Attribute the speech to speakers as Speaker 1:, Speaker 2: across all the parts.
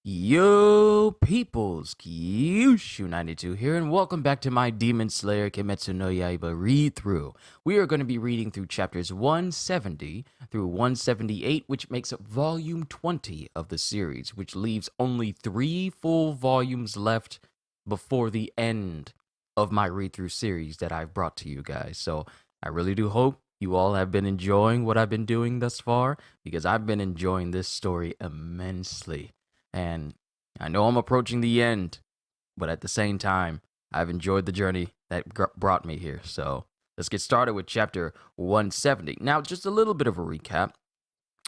Speaker 1: Yo, peoples, Kyushu92 here, and welcome back to my Demon Slayer KIMETSU no YAIBA read-through. We are going to be reading through chapters 170 through 178, which makes up volume 20 of the series, which leaves only 3 full volumes left before the end of my read-through series that I've brought to you guys. So I really do hope you all have been enjoying what I've been doing thus far, because I've been enjoying this story immensely. And I know I'm approaching the end, but at the same time, I've enjoyed the journey that brought me here. So let's get started with chapter 170. Now, just a little bit of a recap.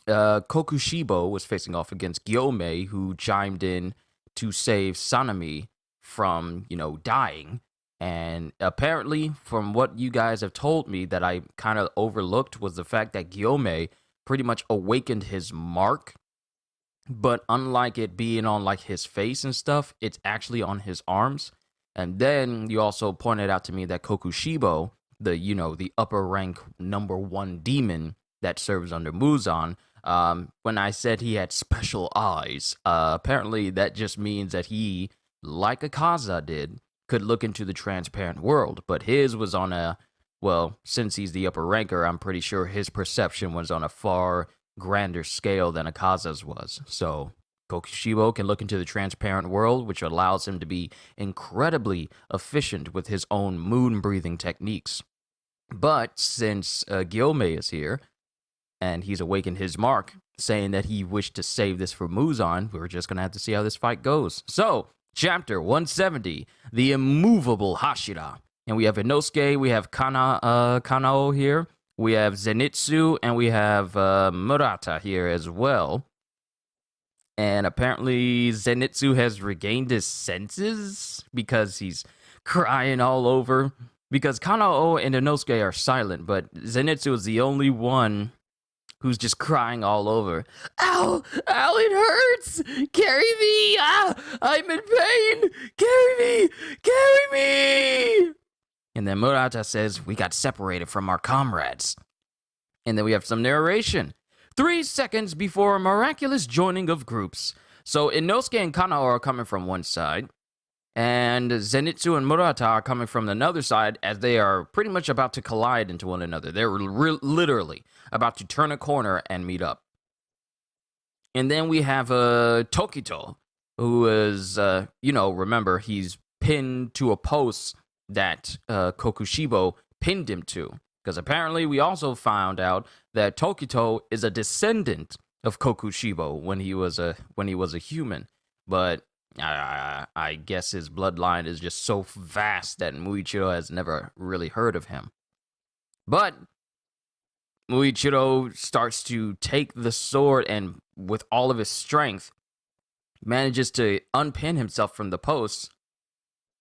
Speaker 1: Kokushibo was facing off against Gyomei, who chimed in to save Sanemi from, dying. And apparently, from what you guys have told me that I kind of overlooked, was the fact that Gyomei pretty much awakened his mark. But unlike it being on like his face and stuff, it's actually on his arms. And then you also pointed out to me that Kokushibo, the upper rank #1 demon that serves under Muzan, when I said he had special eyes, apparently that just means that he, like Akaza did, could look into the transparent world. But his was on since he's the upper ranker, I'm pretty sure his perception was on a far grander scale than Akaza's was. So Kokushibo can look into the transparent world, which allows him to be incredibly efficient with his own moon-breathing techniques. But since Gyomei is here, and he's awakened his mark, saying that he wished to save this for Muzan, we're just going to have to see how this fight goes. So, chapter 170, The Immovable Hashira. And we have Inosuke, we have Kanao here, we have Zenitsu, and we have Murata here as well. And apparently Zenitsu has regained his senses because he's crying all over. Because Kanao and Inosuke are silent, but Zenitsu is the only one who's just crying all over. Ow! Ow, it hurts! Carry me! Ah! I'm in pain! Carry me! Carry me! And then Murata says, we got separated from our comrades. And then we have some narration. 3 seconds before a miraculous joining of groups. So Inosuke and Kanao are coming from one side, and Zenitsu and Murata are coming from another side, as they are pretty much about to collide into one another. They're literally about to turn a corner and meet up. And then we have Tokito, who is, remember, he's pinned to a post that Kokushibo pinned him to, because apparently we also found out that Tokito is a descendant of Kokushibo when he was a human, but I guess his bloodline is just so vast that Muichiro has never really heard of him. But Muichiro starts to take the sword and, with all of his strength, manages to unpin himself from the post.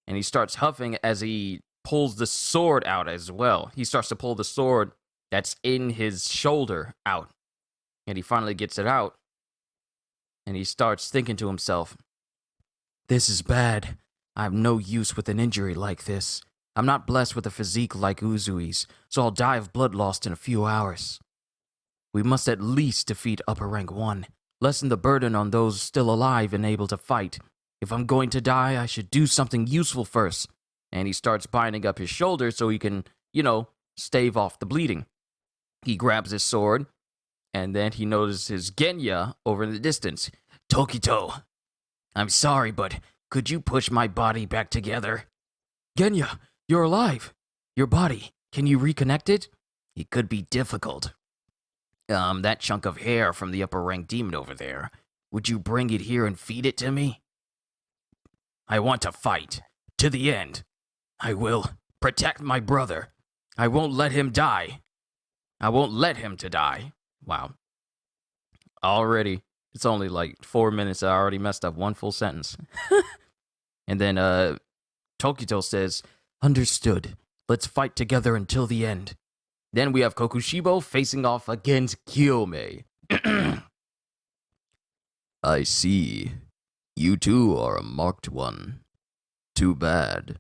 Speaker 1: And he starts huffing as he pulls the sword out as well. He starts to pull the sword that's in his shoulder out. And he finally gets it out. And he starts thinking to himself, this is bad. I have no use with an injury like this. I'm not blessed with a physique like Uzui's, so I'll die of blood loss in a few hours. We must at least defeat upper rank 1, lessen the burden on those still alive and able to fight. If I'm going to die, I should do something useful first. And he starts binding up his shoulder so he can, stave off the bleeding. He grabs his sword, and then he notices Genya over in the distance. Tokito, I'm sorry, but could you push my body back together? Genya, you're alive. Your body, can you reconnect it? It could be difficult. That chunk of hair from the upper rank demon over there, would you bring it here and feed it to me? I want to fight. To the end. I will protect my brother. I won't let him die. I won't let him to die. Wow. Already, it's only like 4 minutes. I already messed up one full sentence. And then Tokito says, understood. Let's fight together until the end. Then we have Kokushibo facing off against Gyomei. I see. You too are a marked one. Too bad.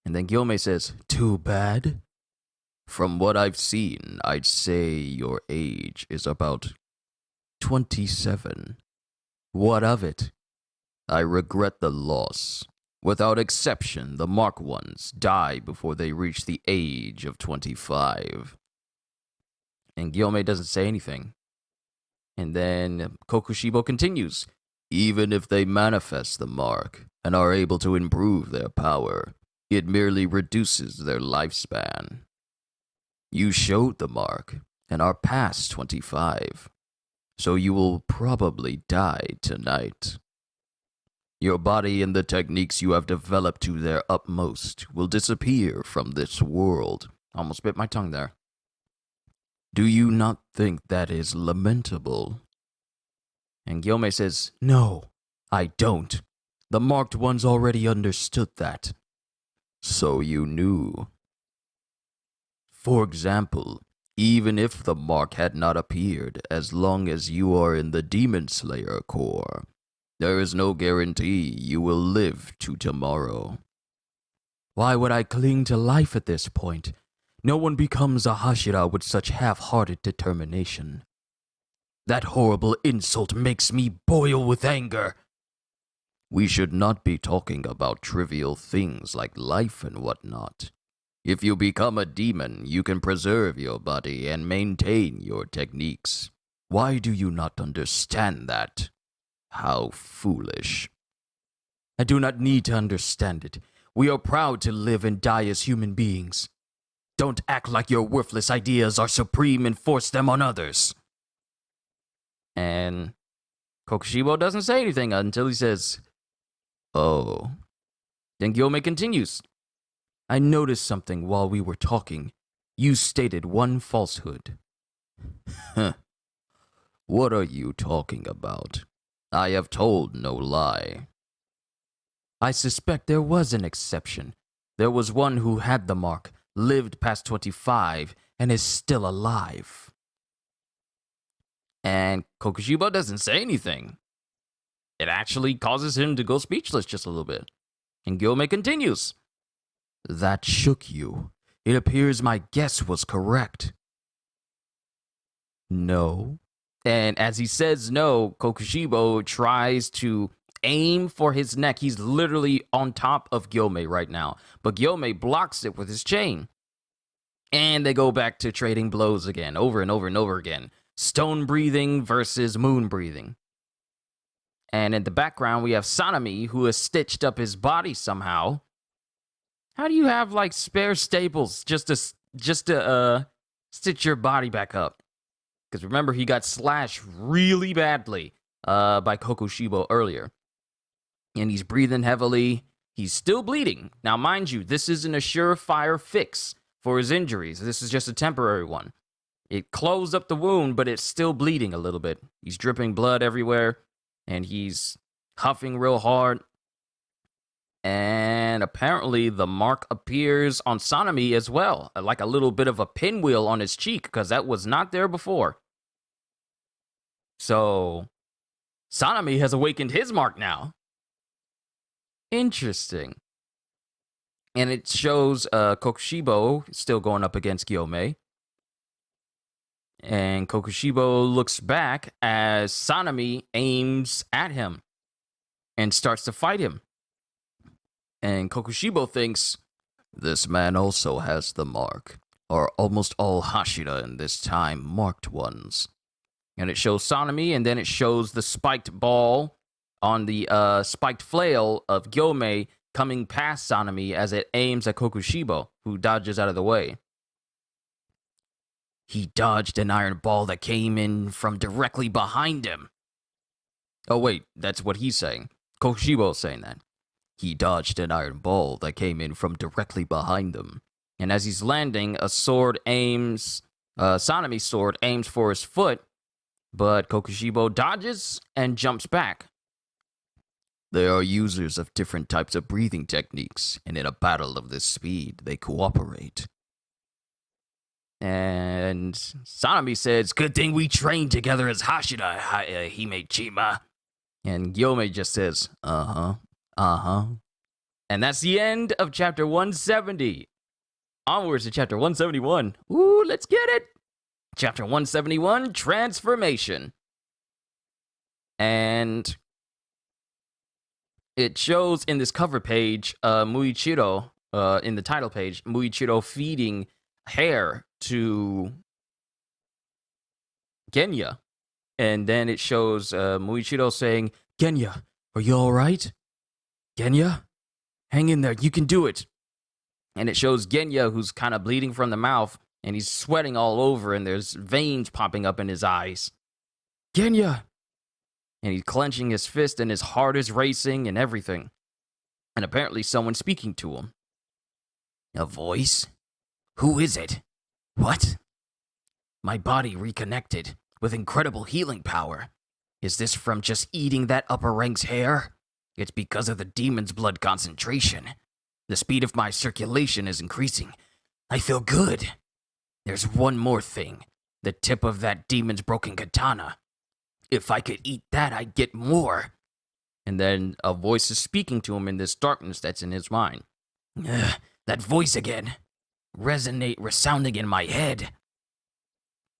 Speaker 1: And then Gyomei says, too bad? From what I've seen, I'd say your age is about 27. What of it? I regret the loss. Without exception, the Mark Ones die before they reach the age of 25. And Gyomei doesn't say anything. And then Kokushibo continues. Even if they manifest the mark and are able to improve their power, it merely reduces their lifespan. You showed the mark and are past 25, so you will probably die tonight. Your body and the techniques you have developed to their utmost will disappear from this world. Almost bit my tongue there. Do you not think that is lamentable? And Gyomei says, no, I don't. The marked ones already understood that. So you knew. For example, even if the mark had not appeared, as long as you are in the Demon Slayer Corps, there is no guarantee you will live to tomorrow. Why would I cling to life at this point? No one becomes a Hashira with such half-hearted determination. That horrible insult makes me boil with anger. We should not be talking about trivial things like life and whatnot. If you become a demon, you can preserve your body and maintain your techniques. Why do you not understand that? How foolish. I do not need to understand it. We are proud to live and die as human beings. Don't act like your worthless ideas are supreme and force them on others. And Kokushibo doesn't say anything until he says, oh. Then Gyomei continues. I noticed something while we were talking. You stated one falsehood. What are you talking about? I have told no lie. I suspect there was an exception. There was one who had the mark, lived past 25, and is still alive. And Kokushibo doesn't say anything. It actually causes him to go speechless just a little bit. And Gyomei continues. That shook you. It appears my guess was correct. No. And as he says no, Kokushibo tries to aim for his neck. He's literally on top of Gyomei right now. But Gyomei blocks it with his chain. And they go back to trading blows again, over and over and over again. Stone breathing versus moon breathing. And in the background, we have Sanemi, who has stitched up his body somehow. How do you have, like, spare staples just to stitch your body back up? Because remember, he got slashed really badly by Kokushibo earlier. And he's breathing heavily. He's still bleeding. Now, mind you, this isn't a surefire fix for his injuries. This is just a temporary one. It closed up the wound, but it's still bleeding a little bit. He's dripping blood everywhere, and he's huffing real hard. And apparently the mark appears on Sanemi as well, like a little bit of a pinwheel on his cheek, because that was not there before. So, Sanemi has awakened his mark now. Interesting. And it shows Kokushibo still going up against Gyomei. And Kokushibo looks back as Sanemi aims at him and starts to fight him. And Kokushibo thinks, this man also has the mark. Are almost all Hashira in this time marked ones. And it shows Sanemi, and then it shows the spiked ball on the spiked flail of Gyomei coming past Sanemi as it aims at Kokushibo, who dodges out of the way. He dodged an iron ball that came in from directly behind him. Oh, wait, that's what he's saying. Kokushibo's saying that. He dodged an iron ball that came in from directly behind him. And as he's landing, a sword aims, Sanemi's sword aims for his foot, but Kokushibo dodges and jumps back. They are users of different types of breathing techniques, and in a battle of this speed, they cooperate. And Sanemi says, good thing we trained together as Hashira, Himechima. And Gyomei just says, uh-huh. And that's the end of chapter 170. Onwards to chapter 171. Ooh, let's get it. Chapter 171, Transformation. And it shows in this cover page, Muichiro, in the title page, Muichiro feeding hair to Genya. And then it shows Muichiro saying, Genya, are you all right? Genya? Hang in there, you can do it. And it shows Genya, who's kind of bleeding from the mouth, and he's sweating all over, and there's veins popping up in his eyes. Genya! And he's clenching his fist, and his heart is racing and everything. And apparently someone's speaking to him. A voice? Who is it? What? My body reconnected with incredible healing power. Is this from just eating that upper rank's hair? It's because of the demon's blood concentration. The speed of my circulation is increasing. I feel good. There's one more thing. The tip of that demon's broken katana. If I could eat that, I'd get more. And then a voice is speaking to him in this darkness that's in his mind. That voice again. Resounding in my head.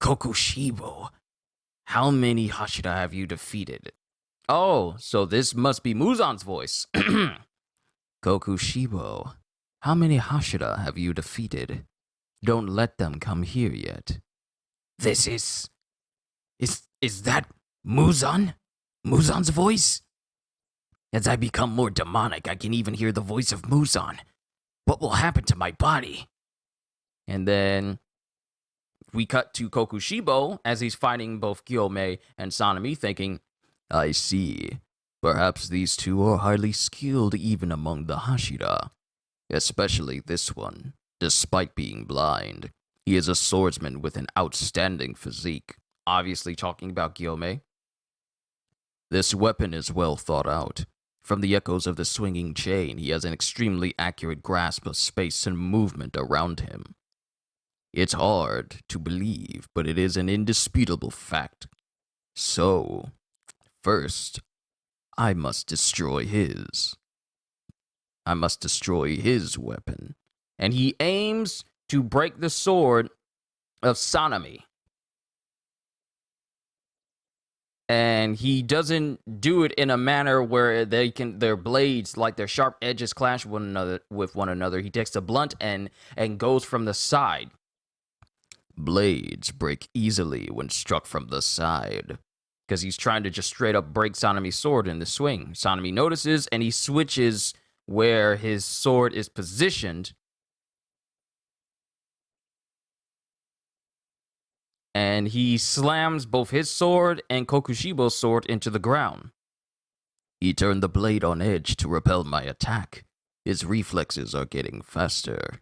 Speaker 1: Kokushibo. How many Hashira have you defeated? Oh, so this must be Muzan's voice. Kokushibo, how many Hashira have you defeated? Don't let them come here yet. This is that Muzan? Muzan's voice? As I become more demonic, I can even hear the voice of Muzan. What will happen to my body? And then we cut to Kokushibo as he's fighting both Gyomei and Sanemi, thinking, I see. Perhaps these two are highly skilled even among the Hashira. Especially this one. Despite being blind, he is a swordsman with an outstanding physique. Obviously talking about Gyomei. This weapon is well thought out. From the echoes of the swinging chain, he has an extremely accurate grasp of space and movement around him. It's hard to believe, but it is an indisputable fact. So, first, I must destroy his. I must destroy his weapon. And he aims to break the sword of Sanemi. And he doesn't do it in a manner where their blades, like their sharp edges, clash with one another. He takes a blunt and goes from the side. Blades break easily when struck from the side. Because he's trying to just straight up break Sanemi's sword in the swing. Sanemi notices and he switches where his sword is positioned. And he slams both his sword and Kokushibo's sword into the ground. He turned the blade on edge to repel my attack. His reflexes are getting faster.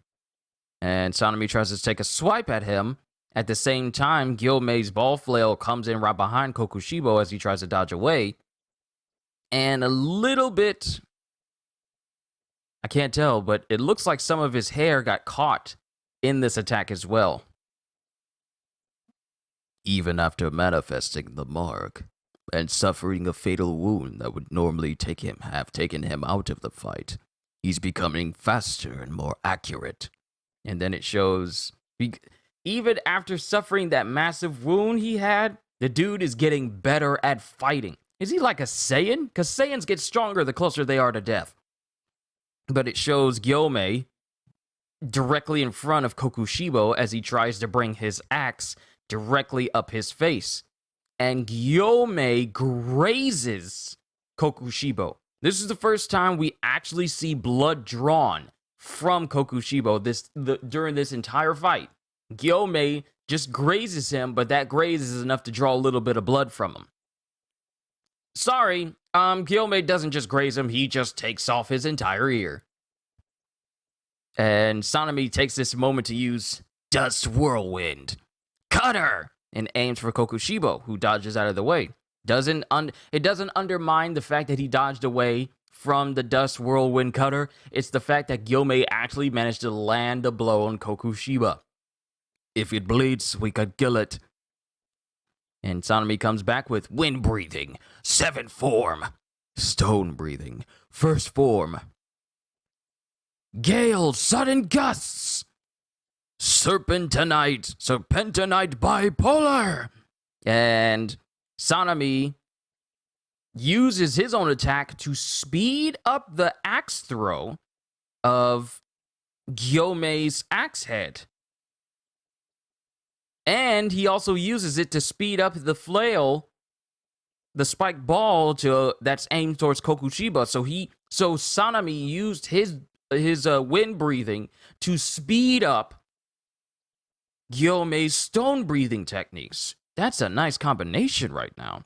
Speaker 1: And Sanemi tries to take a swipe at him. At the same time, Gyomei's ball flail comes in right behind Kokushibo as he tries to dodge away. And a little bit, I can't tell, but it looks like some of his hair got caught in this attack as well. Even after manifesting the mark and suffering a fatal wound that would normally have taken him out of the fight, he's becoming faster and more accurate. And then it shows, even after suffering that massive wound he had, the dude is getting better at fighting. Is he like a Saiyan? Because Saiyans get stronger the closer they are to death. But it shows Gyomei directly in front of Kokushibo as he tries to bring his axe directly up his face. And Gyomei grazes Kokushibo. This is the first time we actually see blood drawn from Kokushibo during this entire fight. Gyomei just grazes him, but that graze is enough to draw a little bit of blood from him. Sorry, Gyomei doesn't just graze him, he just takes off his entire ear. And Sanemi takes this moment to use Dust Whirlwind. Cutter! And aims for Kokushibo, who dodges out of the way. It doesn't undermine the fact that he dodged away from the Dust Whirlwind cutter. It's the fact that Gyomei actually managed to land a blow on Kokushiba. If it bleeds, we could kill it. And Sanemi comes back with Wind Breathing, 7th form. Stone Breathing, 1st form. Gale, Sudden Gusts. Serpentinite Bipolar. And Sanemi uses his own attack to speed up the axe throw of Gyomei's axe head. And he also uses it to speed up the flail, the spiked ball that's aimed towards Kokushiba. So Sanami used his wind breathing to speed up Gyomei's stone breathing techniques. That's a nice combination right now.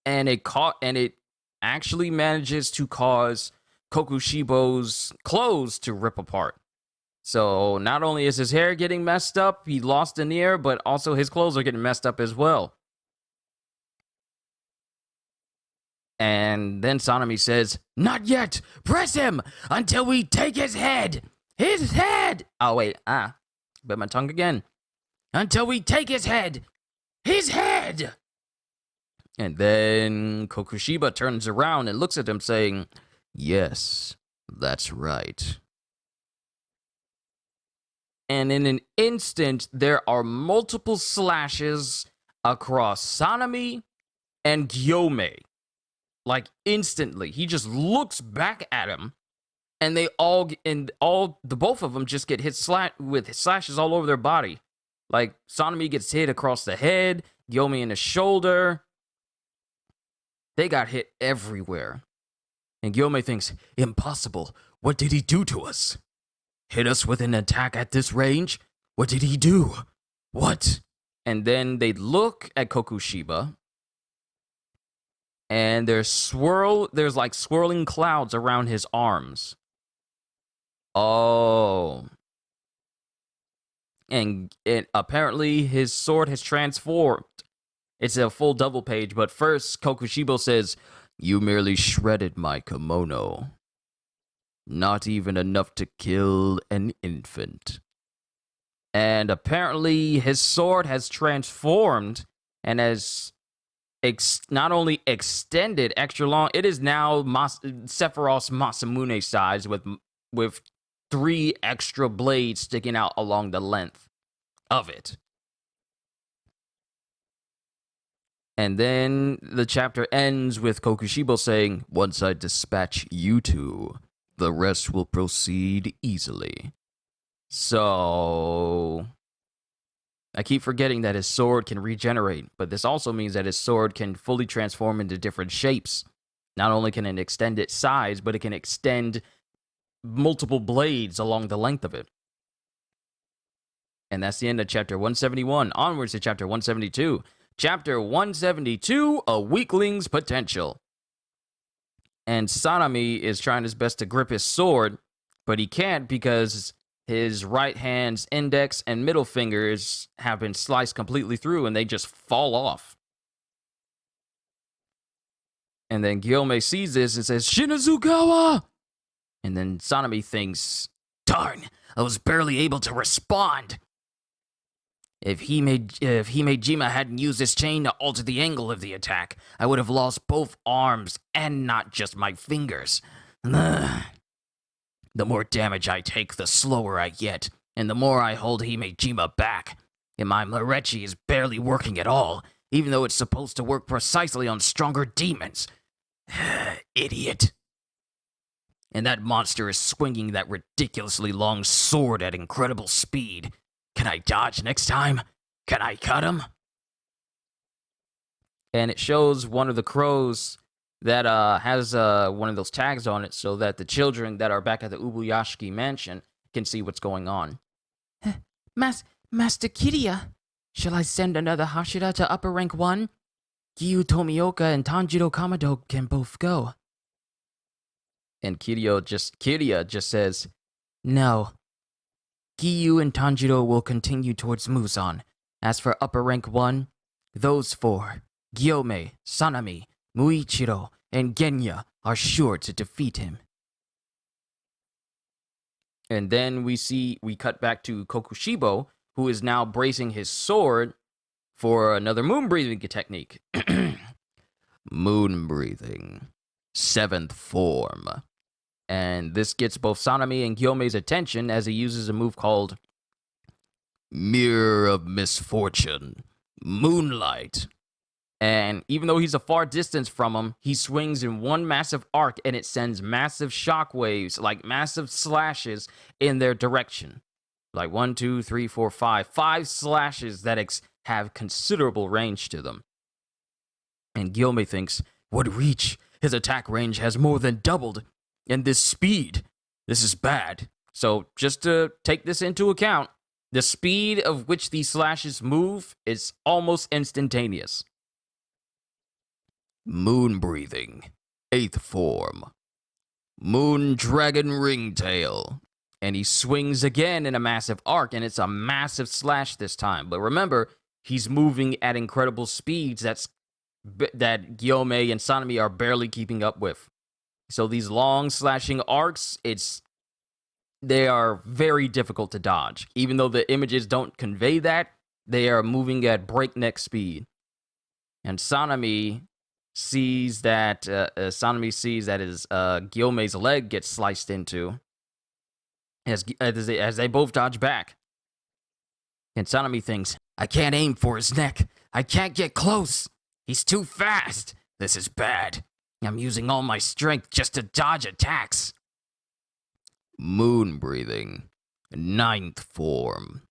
Speaker 1: And it actually manages to cause Kokushibo's clothes to rip apart. So not only is his hair getting messed up, he lost an ear, but also his clothes are getting messed up as well. And then Sanami says, "Not yet! Press him until we take his head! His head!" Oh, wait, bit my tongue again. "Until we take his head! His head!" And then Kokushiba turns around and looks at him saying, "Yes, that's right." And in an instant, there are multiple slashes across Sanami and Gyomei. Like, instantly. He just looks back at him, and both of them just get hit with slashes all over their body. Like, Sanami gets hit across the head, Gyomei in the shoulder. They got hit everywhere. And Gyomei thinks, "Impossible. What did he do to us? Hit us with an attack at this range? What did he do? What?" And then they look at Kokushiba, and there's like swirling clouds around his arms. Oh. And apparently his sword has transformed. It's a full double page, but first Kokushibo says, "You merely shredded my kimono. Not even enough to kill an infant." And apparently his sword has transformed and has not only extended extra long, it is now Sephiroth Masamune size with 3 extra blades sticking out along the length of it. And then the chapter ends with Kokushibo saying, "Once I dispatch you two, the rest will proceed easily." So I keep forgetting that his sword can regenerate, but this also means that his sword can fully transform into different shapes. Not only can it extend its size, but it can extend multiple blades along the length of it. And that's the end of chapter 171. Onwards to chapter 172. Chapter 172, A Weakling's Potential. And Sanami is trying his best to grip his sword, but he can't because his right hand's index and middle fingers have been sliced completely through and they just fall off. And then Gyomei sees this and says, "Shinazugawa!" And then Sanami thinks, "Darn, I was barely able to respond. If Himejima hadn't used this chain to alter the angle of the attack, I would have lost both arms and not just my fingers. Ugh. The more damage I take, the slower I get, and the more I hold Himejima back. And my Marechi is barely working at all, even though it's supposed to work precisely on stronger demons. Idiot. And that monster is swinging that ridiculously long sword at incredible speed. Can I dodge next time? Can I cut him?" And it shows one of the crows that has one of those tags on it so that the children that are back at the Ubuyashiki mansion can see what's going on. Master Kiriya, shall I send another Hashira to upper rank 1? Giyu Tomioka and Tanjiro Kamado can both go. And Kiriya just says, "No. Giyu and Tanjiro will continue towards Muzan. As for upper rank 1, those 4, Gyomei, Sanami, Muichiro, and Genya, are sure to defeat him." And then we cut back to Kokushibo, who is now bracing his sword for another moon breathing technique. Moon breathing. 7th form. And this gets both Sanami and Gyomei's attention as he uses a move called Mirror of Misfortune. Moonlight. And even though he's a far distance from him, he swings in one massive arc and it sends massive shockwaves, like massive slashes in their direction. Like 1, 2, 3, 4, 5. 5 slashes that have considerable range to them. And Gyomei thinks, what reach? His attack range has more than doubled. And this speed, this is bad. So just to take this into account, the speed of which these slashes move is almost instantaneous. Moon breathing, 8th form. Moon dragon ringtail. And he swings again in a massive arc, and it's a massive slash this time. But remember, he's moving at incredible speeds that Gyomei and Sanemi are barely keeping up with. So these long slashing arcs, they are very difficult to dodge. Even though the images don't convey that, they are moving at breakneck speed. And Sanemi sees that his Gyomei's leg gets sliced into as they both dodge back. And Sanemi thinks, I can't aim for his neck. I can't get close. He's too fast. This is bad. I'm using all my strength just to dodge attacks. Moon breathing, 9th form.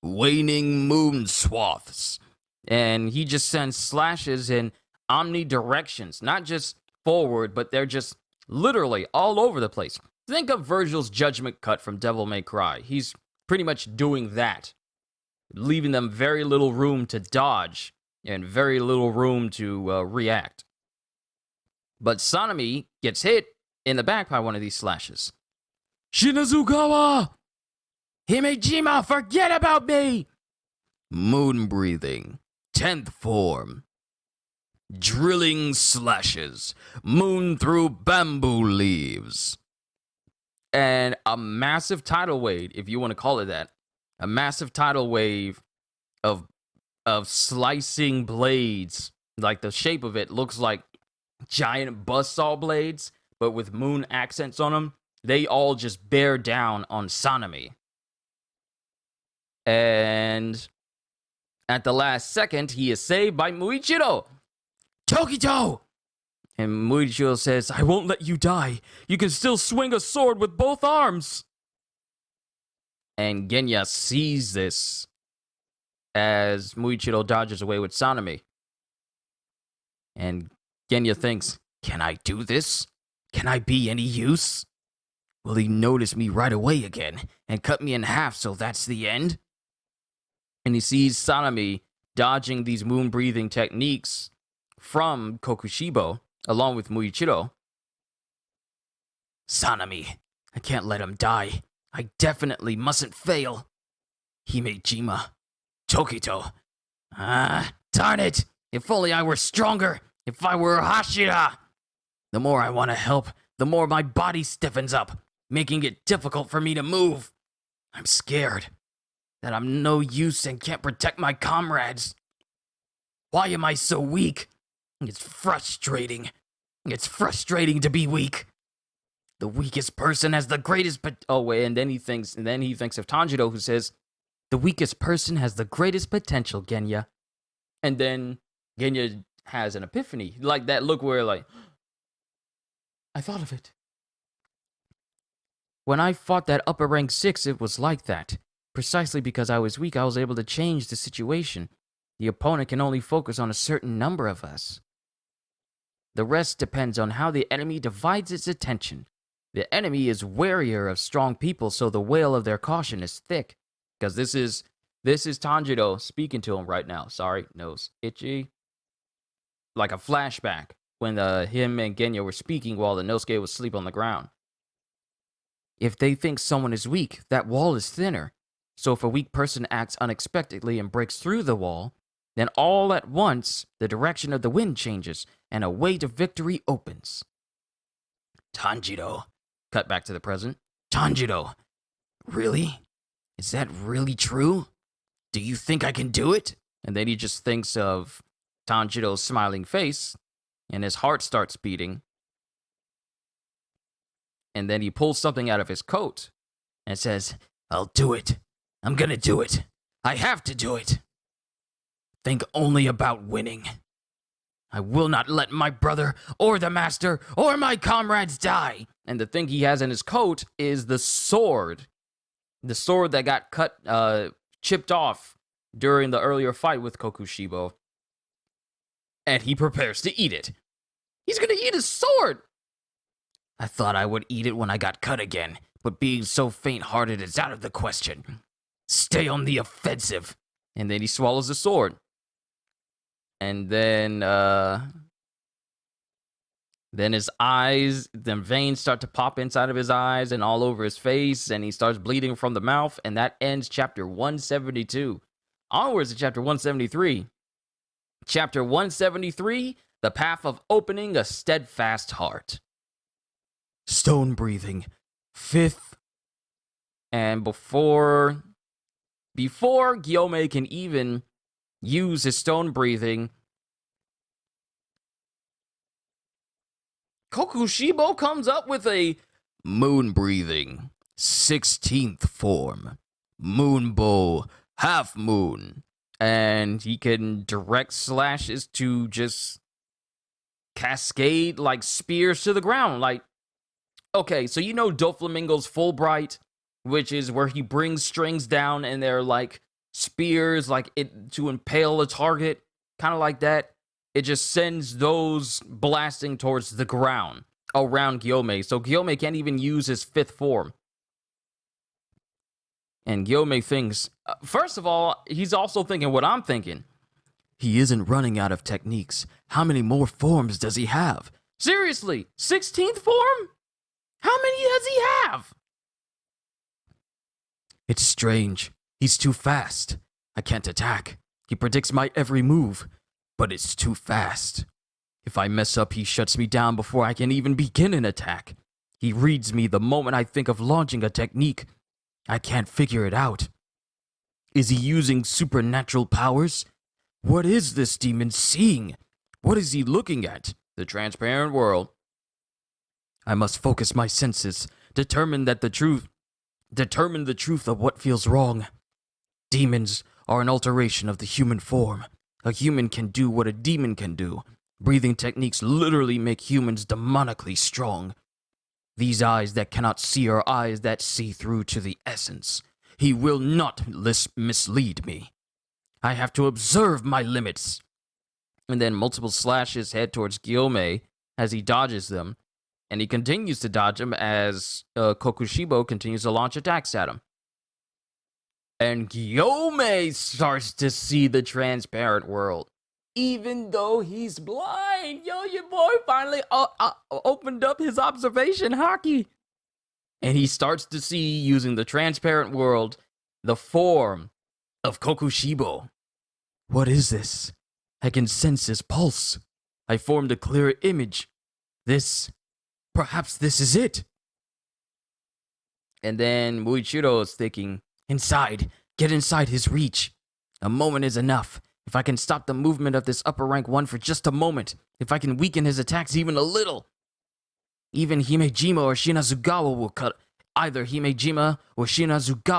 Speaker 1: Waning moon swaths. And he just sends slashes in omnidirections, not just forward, but they're just literally all over the place. Think of Virgil's judgment cut from Devil May Cry. He's pretty much doing that, leaving them very little room to dodge and very little room to react. But Sanemi gets hit in the back by one of these slashes. Shinazugawa! Himejima, forget about me! Moon breathing, 10th form. Drilling slashes, moon through bamboo leaves. And a massive tidal wave, if you want to call it that, a massive tidal wave of slicing blades. Like the shape of it looks like giant buzzsaw blades, but with moon accents on them. They all just bear down on Sanemi. And at the last second, he is saved by Muichiro. Tokito! And Muichiro says, I won't let you die. You can still swing a sword with both arms. And Genya sees this as Muichiro dodges away with Sanemi. And Genya thinks, can I do this? Can I be any use? Will he notice me right away again and cut me in half so that's the end? And he sees Sanemi dodging these moon-breathing techniques from Kokushibo, along with Muichiro. Sanemi, I can't let him die. I definitely mustn't fail. Himejima, Tokito. Darn it! If only I were stronger! If I were Hashira! The more I want to help, the more my body stiffens up, making it difficult for me to move. I'm scared that I'm no use and can't protect my comrades. Why am I so weak? It's frustrating. It's frustrating to be weak. The weakest person has the greatest and then he thinks of Tanjiro, who says, the weakest person has the greatest potential, Genya. And then Genya has an epiphany. Like that look where I thought of it. When I fought that upper rank 6, it was like that. Precisely because I was weak, I was able to change the situation. The opponent can only focus on a certain number of us. The rest depends on how the enemy divides its attention. The enemy is warier of strong people, so the wail of their caution is thick. Because this is Tanjiro speaking to him right now. Sorry, nose itchy. Like a flashback when him and Genya were speaking while the Inosuke was asleep on the ground. If they think someone is weak, that wall is thinner. So if a weak person acts unexpectedly and breaks through the wall, then all at once, the direction of the wind changes, and a way to victory opens. Tanjiro. Cut back to the present. Tanjiro. Really? Is that really true? Do you think I can do it? And then he just thinks of Tanjiro's smiling face, and his heart starts beating. And then he pulls something out of his coat and says, I'll do it. I'm gonna do it. I have to do it. think only about winning. I will not let my brother or the master or my comrades die. And the thing he has in his coat is the sword. The sword that got chipped off during the earlier fight with Kokushibo. And he prepares to eat it. He's gonna eat his sword! I thought I would eat it when I got cut again, but being so faint-hearted is out of the question. Stay on the offensive. And then he swallows the sword. And then his eyes, the veins start to pop inside of his eyes and all over his face, and he starts bleeding from the mouth, and that ends chapter 172. Onwards to chapter 173. Chapter 173, The Path of Opening a Steadfast Heart. Stone breathing. 5th. And before Gyome can even use his stone breathing, Kokushibo comes up with a moon breathing, 16th form, moon bow, half moon, and he can direct slashes to just cascade like spears to the ground. Like, okay, so you know Doflamingo's Fulbright, which is where he brings strings down and they're like spears, like it to impale a target, kind of like that. It just sends those blasting towards the ground around Gyome. So Gyome can't even use his 5th form. And Gyome thinks, first of all, he's also thinking what I'm thinking. He isn't running out of techniques. How many more forms does he have? Seriously, 16th form? How many does he have? It's strange. He's too fast. I can't attack. He predicts my every move. But it's too fast. If I mess up, he shuts me down before I can even begin an attack. He reads me the moment I think of launching a technique. I can't figure it out. Is he using supernatural powers? What is this demon seeing? What is he looking at? The transparent world. I must focus my senses, determine the truth of what feels wrong. Demons are an alteration of the human form. A human can do what a demon can do. Breathing techniques literally make humans demonically strong. These eyes that cannot see are eyes that see through to the essence. He will not mislead me. I have to observe my limits. And then multiple slashes head towards Gyome as he dodges them. And he continues to dodge them as Kokushibo continues to launch attacks at him. And Gyome starts to see the transparent world. Even though he's blind. Yo, your boy finally opened up his observation hockey. And he starts to see, using the transparent world, the form of Kokushibo. What is this? I can sense his pulse. I formed a clear image. Perhaps this is it. And then Muichiro is thinking, inside, get inside his reach. A moment is enough. If I can stop the movement of this upper rank one for just a moment, if I can weaken his attacks even a little, even Himejima or Shinazugawa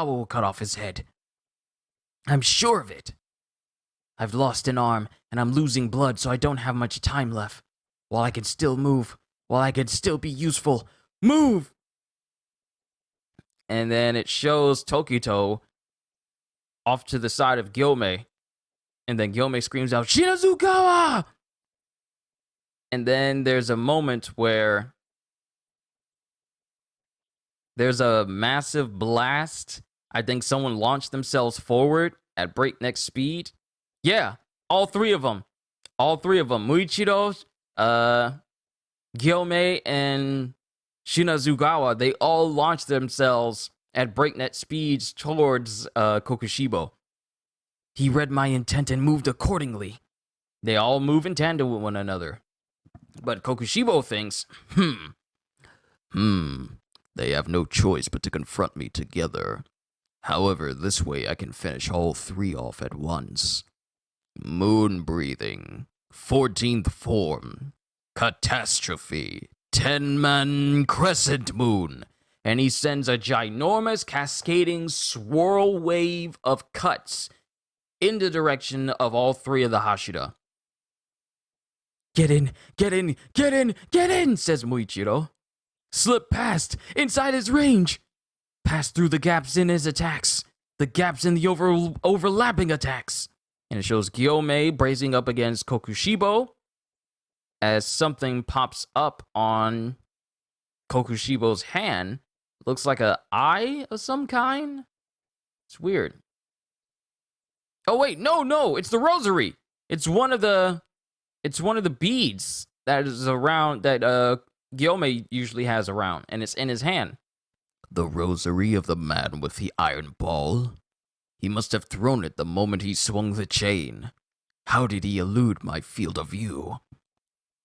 Speaker 1: will cut off his head. I'm sure of it. I've lost an arm, and I'm losing blood, so I don't have much time left. While I can still move, while I can still be useful, move! And then it shows Tokito off to the side of Gyome. And then Gyome screams out, Shinazugawa! And then there's a moment where there's a massive blast. I think someone launched themselves forward at breakneck speed. Yeah, all three of them. Muichiro, Gyome, and Shinazugawa, they all launched themselves at breakneck speeds towards Kokushibo. He read my intent and moved accordingly. They all move in tandem with one another. But Kokushibo thinks, they have no choice but to confront me together. However, this way I can finish all three off at once. Moon breathing, 14th form, catastrophe, 10-man crescent moon. And he sends a ginormous cascading swirl wave of cuts in the direction of all three of the Hashira. Get in, get in, get in, get in, says Muichiro. Slip past, inside his range. Pass through the gaps in his attacks. The gaps in the overlapping attacks. And it shows Gyomei bracing up against Kokushibo as something pops up on Kokushibo's hand. Looks like an eye of some kind. It's weird. Oh wait, no, it's the rosary. It's one of the beads that is around that Gyomei usually has around, and it's in his hand. The rosary of the man with the iron ball. He must have thrown it the moment he swung the chain. How did he elude my field of view?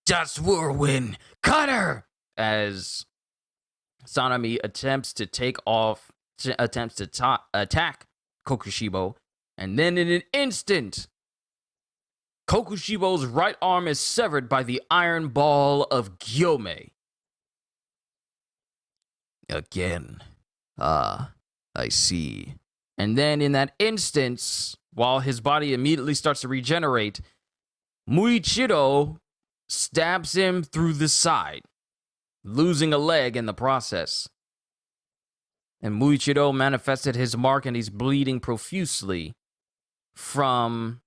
Speaker 1: Das Whirlwind Cutter! As Sanami attempts to attack Kokushibo, and then in an instant, Kokushibo's right arm is severed by the iron ball of Gyomei. Again. I see. And then in that instance, while his body immediately starts to regenerate, Muichiro stabs him through the side, losing a leg in the process. And Muichiro manifested his mark, and he's bleeding profusely from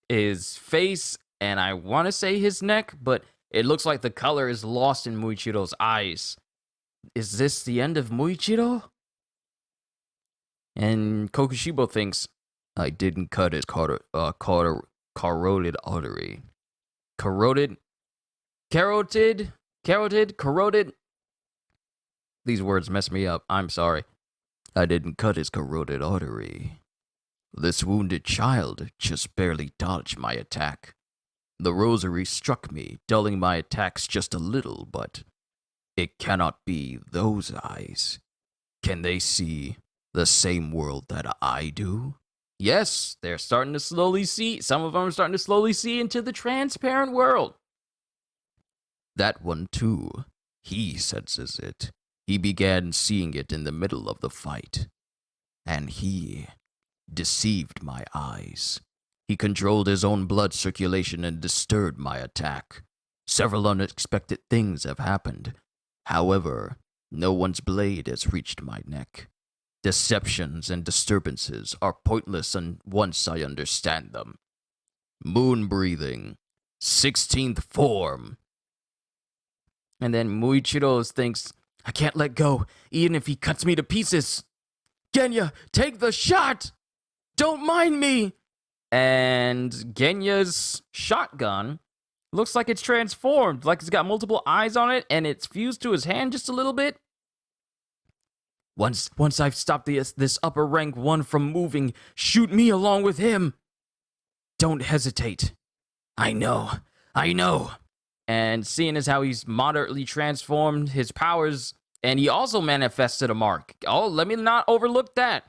Speaker 1: his face, and I want to say his neck, but it looks like the color is lost in Muichiro's eyes. Is this the end of Muichiro? And Kokushibo thinks, I didn't cut his carotid artery. Carotid? These words mess me up. I'm sorry. I didn't cut his carotid artery. This wounded child just barely dodged my attack. The rosary struck me, dulling my attacks just a little, but it cannot be those eyes. Can they see the same world that I do? Yes, they're starting to slowly see. Some of them are starting to slowly see into the transparent world. That one too. He senses it. He began seeing it in the middle of the fight. And he deceived my eyes. He controlled his own blood circulation and disturbed my attack. Several unexpected things have happened. However, no one's blade has reached my neck. Deceptions and disturbances are pointless once I understand them. Moon breathing. 16th form. And then Muichiro thinks, I can't let go, even if he cuts me to pieces. Genya, take the shot! Don't mind me! And Genya's shotgun looks like it's transformed, like it's got multiple eyes on it, and it's fused to his hand just a little bit. Once I've stopped this upper rank one from moving, shoot me along with him. Don't hesitate. I know. And seeing as how he's moderately transformed his powers, and he also manifested a mark. Oh, let me not overlook that.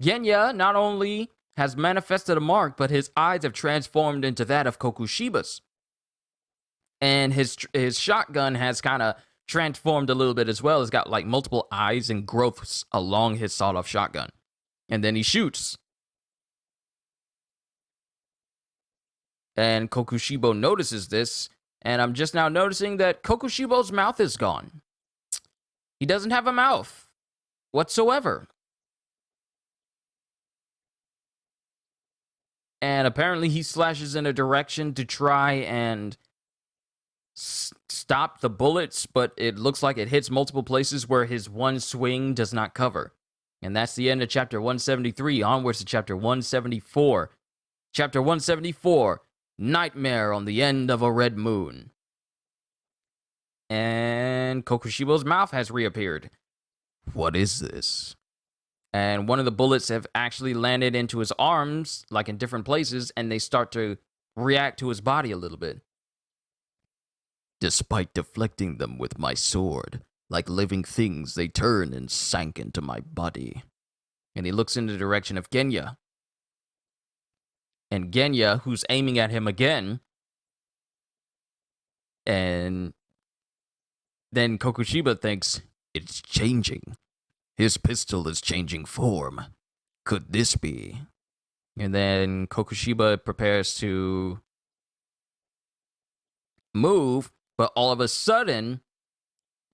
Speaker 1: Genya not only has manifested a mark, but his eyes have transformed into that of Kokushiba's. And his shotgun has kind of transformed a little bit as well. It's got like multiple eyes and growths along his sawed-off shotgun. And then he shoots. And Kokushibo notices this, and I'm just now noticing that Kokushibo's mouth is gone. He doesn't have a mouth whatsoever. And apparently he slashes in a direction to try and stop the bullets, but it looks like it hits multiple places where his one swing does not cover. And that's the end of chapter 173, onwards to chapter 174. Chapter 174, Nightmare on the End of a Red Moon. And Kokushibo's mouth has reappeared. What is this? And one of the bullets have actually landed into his arms, like in different places, and they start to react to his body a little bit. Despite deflecting them with my sword, like living things, they turned and sank into my body. And he looks in the direction of Genya. And Genya, who's aiming at him again, and then Kokushiba thinks, it's changing. His pistol is changing form. Could this be? And then Kokushiba prepares to move, but all of a sudden,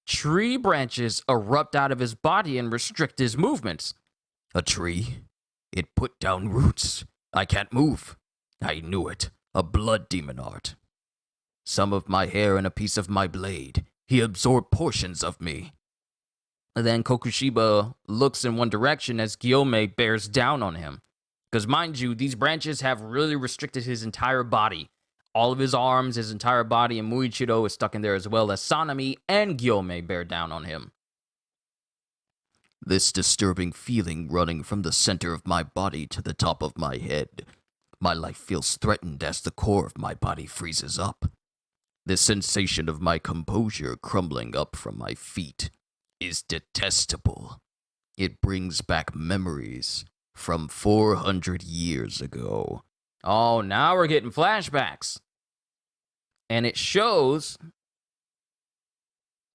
Speaker 1: tree branches erupt out of his body and restrict his movements. A tree? It put down roots. I can't move. I knew it. A blood demon art. Some of my hair and a piece of my blade. He absorbed portions of me. And then Kokushiba looks in one direction as Gyome bears down on him. Because mind you, these branches have really restricted his entire body. All of his arms, his entire body, and Muichiro is stuck in there as well as Sanami and Gyome bear down on him. This disturbing feeling running from the center of my body to the top of my head. My life feels threatened as the core of my body freezes up. The sensation of my composure crumbling up from my feet is detestable. It brings back memories from 400 years ago. Oh, now we're getting flashbacks. And it shows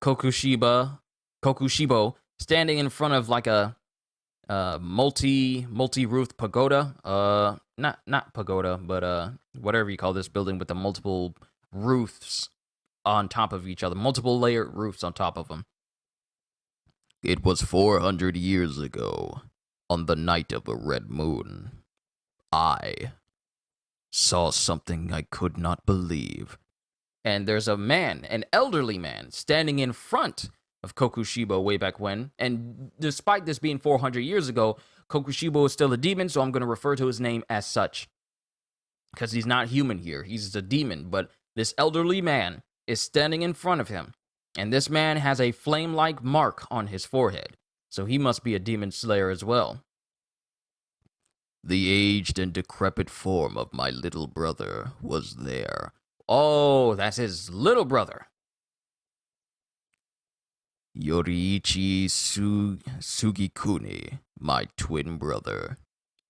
Speaker 1: Kokushibo standing in front of like a multi-roof pagoda. Not pagoda, but whatever you call this building with the multiple roofs on top of each other, multiple layered roofs on top of them. It was 400 years ago, on the night of a red moon. I saw something I could not believe. And there's a man, an elderly man, standing in front of Kokushibo way back when. And despite this being 400 years ago, Kokushibo is still a demon, so I'm going to refer to his name as such. Because he's not human here. He's a demon, but this elderly man is standing in front of him. And this man has a flame-like mark on his forehead. So he must be a demon slayer as well. The aged and decrepit form of my little brother was there. Oh, that's his little brother. Yoriichi Sugikuni, my twin brother.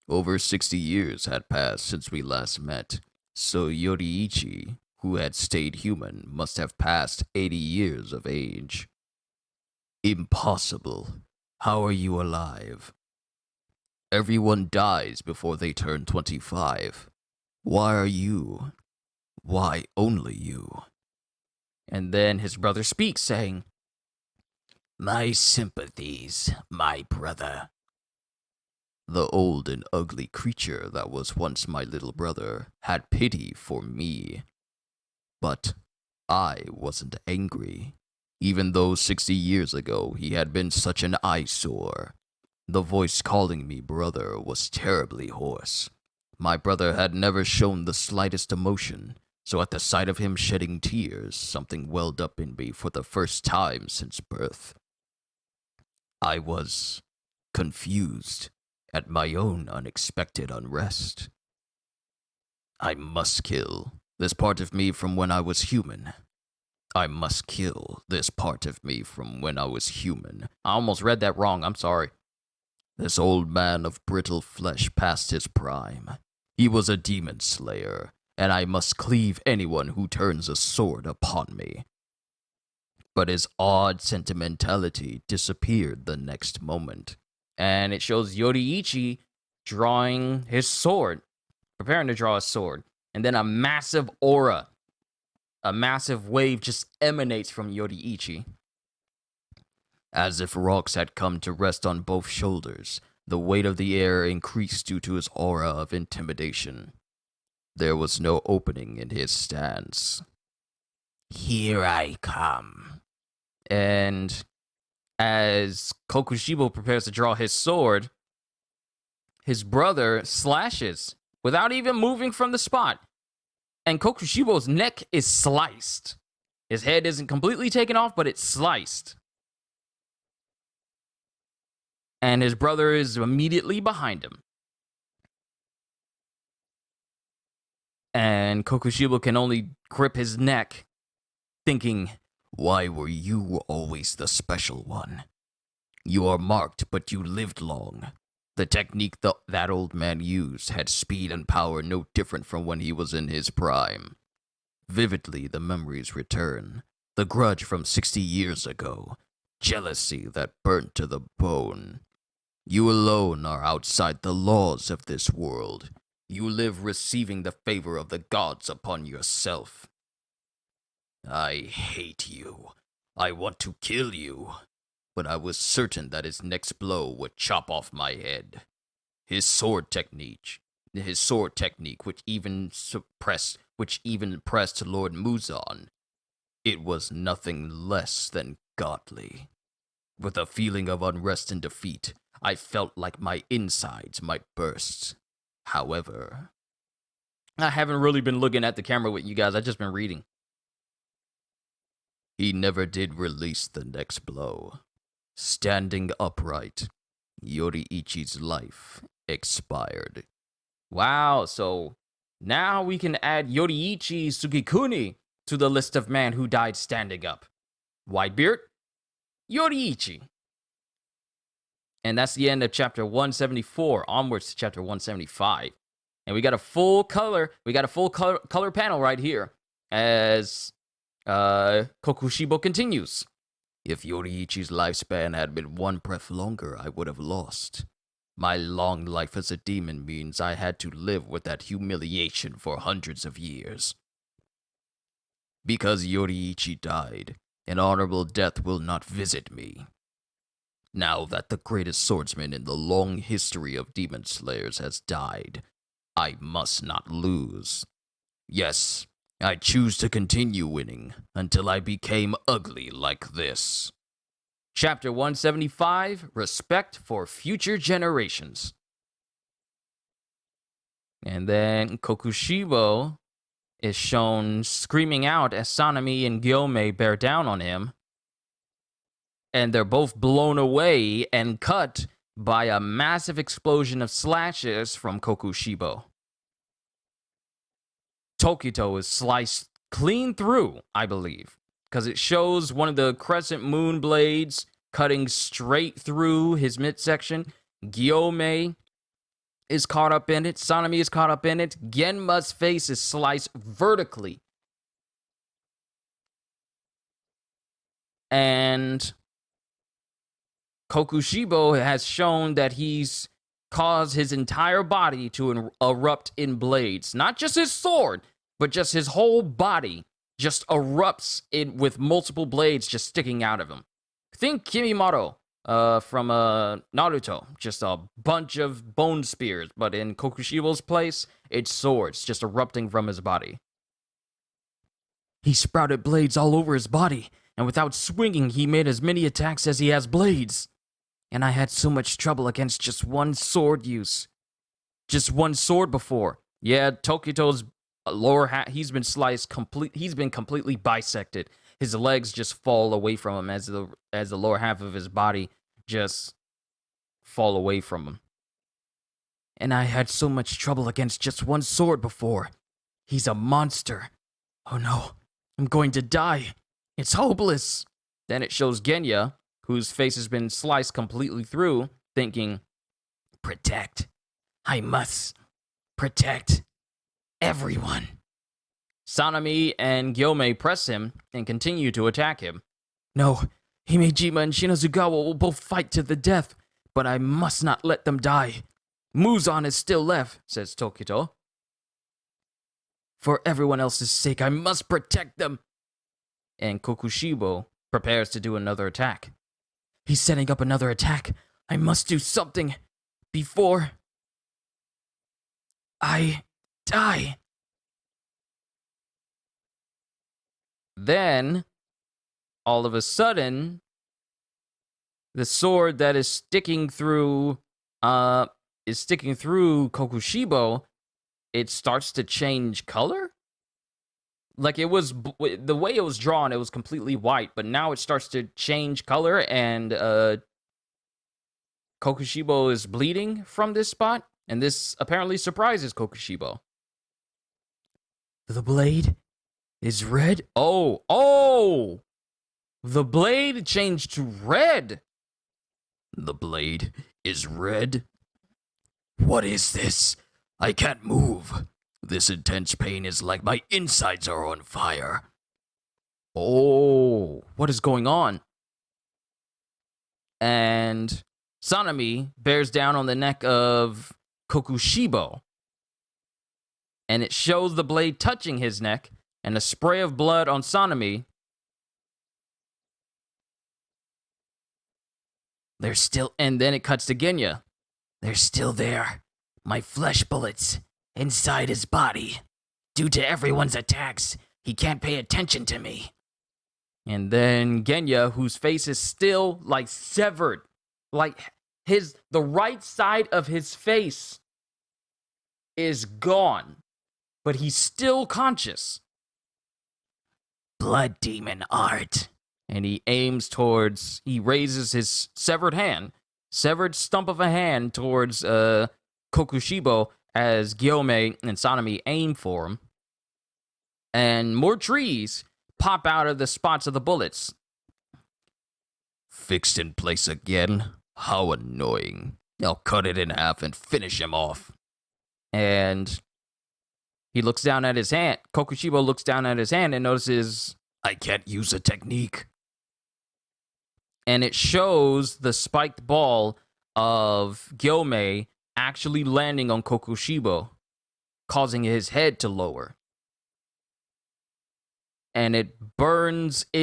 Speaker 1: Over 60 years had passed since we last met, so Yoriichi, who had stayed human, must have passed 80 years of age. Impossible. How are you alive? Everyone dies before they turn 25. Why are you? Why only you? And then his brother speaks, saying, My sympathies, my brother. The old and ugly creature that was once my little brother had pity for me. But I wasn't angry, even though 60 years ago he had been such an eyesore. The voice calling me brother was terribly hoarse. My brother had never shown the slightest emotion, so at the sight of him shedding tears, something welled up in me for the first time since birth. I was confused at my own unexpected unrest. I must kill this part of me from when I was human. I must kill this part of me from when I was human. I almost read that wrong, I'm sorry. This old man of brittle flesh past his prime. He was a demon slayer, and I must cleave anyone who turns a sword upon me. But his odd sentimentality disappeared the next moment. And it shows Yoriichi drawing his sword, preparing to draw a sword. And then a massive aura, a massive wave just emanates from Yoriichi. As if rocks had come to rest on both shoulders, the weight of the air increased due to his aura of intimidation. There was no opening in his stance. Here I come. And as Kokushibo prepares to draw his sword, his brother slashes without even moving from the spot. And Kokushibo's neck is sliced. His head isn't completely taken off, but it's sliced. And his brother is immediately behind him. And Kokushibo can only grip his neck, thinking, why were you always the special one? You are marked, but you lived long. The technique that old man used had speed and power no different from when he was in his prime. Vividly, the memories return. The grudge from 60 years ago. Jealousy that burnt to the bone. You alone are outside the laws of this world. You live receiving the favor of the gods upon yourself. I hate you. I want to kill you. But I was certain that his next blow would chop off my head. His sword technique, which even impressed Lord Muzan, it was nothing less than godly. With a feeling of unrest and defeat, I felt like my insides might burst. However, I haven't really been looking at the camera with you guys, I've just been reading. He never did release the next blow. Standing upright, Yoriichi's life expired. Wow, so now we can add Yoriichi Sugikuni to the list of men who died standing up. Whitebeard, Yoriichi. And that's the end of chapter 174, onwards to chapter 175. And we got a full color panel right here as Kokushibo continues. If Yoriichi's lifespan had been one breath longer, I would have lost. My long life as a demon means I had to live with that humiliation for hundreds of years. Because Yoriichi died, an honorable death will not visit me. Now that the greatest swordsman in the long history of demon slayers has died, I must not lose. Yes, I choose to continue winning until I became ugly like this. Chapter 175, Respect for Future Generations. And then Kokushibo is shown screaming out as Sanemi and Gyomei bear down on him. And they're both blown away and cut by a massive explosion of slashes from Kokushibo. Tokito is sliced clean through, I believe, because it shows one of the crescent moon blades cutting straight through his midsection. Gyomei is caught up in it. Sanemi is caught up in it. Genma's face is sliced vertically. And Kokushibo has shown that he's caused his entire body to erupt in blades. Not just his sword, but just his whole body just erupts with multiple blades just sticking out of him. Think Kimimaro from Naruto. Just a bunch of bone spears, but in Kokushibo's place, it's swords just erupting from his body. He sprouted blades all over his body, and without swinging, he made as many attacks as he has blades. And I had so much trouble against just one sword use. Just one sword before. Yeah, Tokito's lower half, he's been sliced he's been completely bisected. His legs just fall away from him as the lower half of his body just fall away from him. And I had so much trouble against just one sword before. He's a monster. Oh no, I'm going to die. It's hopeless. Then it shows Genya, whose face has been sliced completely through, thinking, protect. I must protect everyone. Sanemi and Gyomei press him and continue to attack him. No, Himejima and Shinazugawa will both fight to the death, but I must not let them die. Muzan is still left, says Tokito. For everyone else's sake, I must protect them. And Kokushibo prepares to do another attack. He's setting up another attack. I must do something before I die. Then, all of a sudden, the sword that is sticking through Kokushibo, it starts to change color. Like it was, the way it was drawn, it was completely white, but now it starts to change color, and Kokushibo is bleeding from this spot, and this apparently surprises Kokushibo. The blade is red? Oh! The blade changed to red! The blade is red? What is this? I can't move. This intense pain is like my insides are on fire. Oh, what is going on? And Sanemi bears down on the neck of Kokushibo. And it shows the blade touching his neck and a spray of blood on Sanemi. They're still, and then it cuts to Genya. They're still there. My flesh bullets inside his body. Due to everyone's attacks, he can't pay attention to me. And then Genya, whose face is still like severed, like the right side of his face is gone, but he's still conscious. Blood demon art. And he he raises his severed stump of a hand towards Kokushibo as Gyome and Sanemi aim for him. And more trees pop out of the spots of the bullets. Fixed in place again? How annoying. I'll cut it in half and finish him off. And he looks down at his hand. Kokushibo looks down at his hand and notices, I can't use a technique. And it shows the spiked ball of Gyome actually landing on Kokushibo, causing his head to lower. And it apparently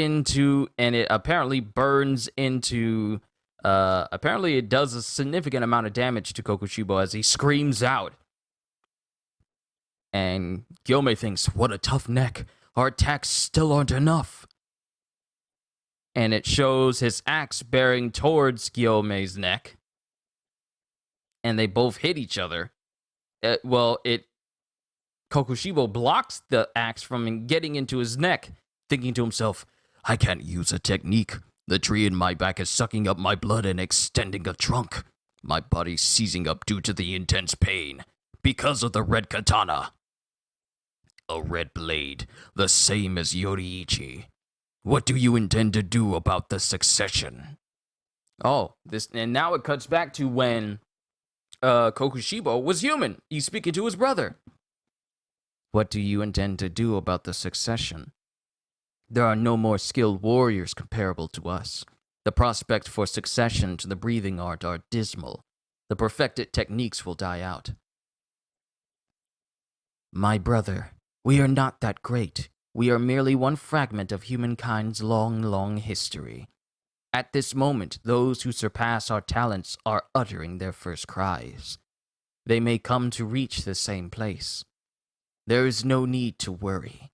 Speaker 1: it does a significant amount of damage to Kokushibo as he screams out. And Gyome thinks, what a tough neck. Our attacks still aren't enough. And it shows his axe bearing towards Gyome's neck. And they both hit each other. Kokushibo blocks the axe from getting into his neck, thinking to himself, I can't use a technique. The tree in my back is sucking up my blood and extending a trunk. My body's seizing up due to the intense pain, because of the red katana. A red blade, the same as Yoriichi. What do you intend to do about the succession? And now it cuts back to when Kokushibo was human. He's speaking to his brother. What do you intend to do about the succession? There are no more skilled warriors comparable to us. The prospects for succession to the breathing art are dismal. The perfected techniques will die out. My brother, we are not that great. We are merely one fragment of humankind's long, long history. At this moment, those who surpass our talents are uttering their first cries. They may come to reach the same place. There is no need to worry.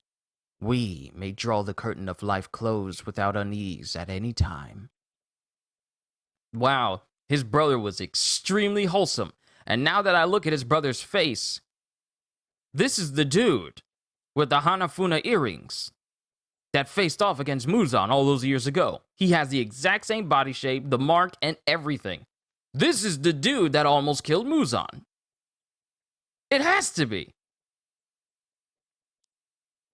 Speaker 1: We may draw the curtain of life close without unease at any time. Wow, his brother was extremely wholesome. And now that I look at his brother's face, this is the dude with the Hanafuna earrings that faced off against Muzan all those years ago. He has the exact same body shape, the mark, and everything. This is the dude that almost killed Muzan. It has to be.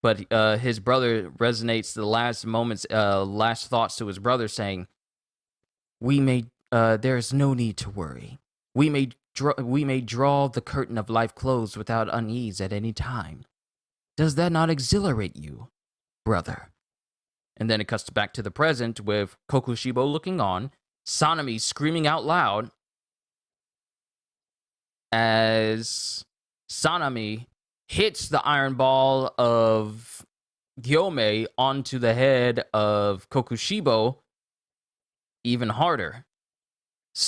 Speaker 1: But his brother resonates the last thoughts to his brother, saying, there is no need to worry. We may draw the curtain of life closed without unease at any time. Does that not exhilarate you, brother? And then it cuts back to the present with Kokushibo looking on, Sanemi screaming out loud as Sanemi hits the iron ball of Gyome onto the head of Kokushibo even harder.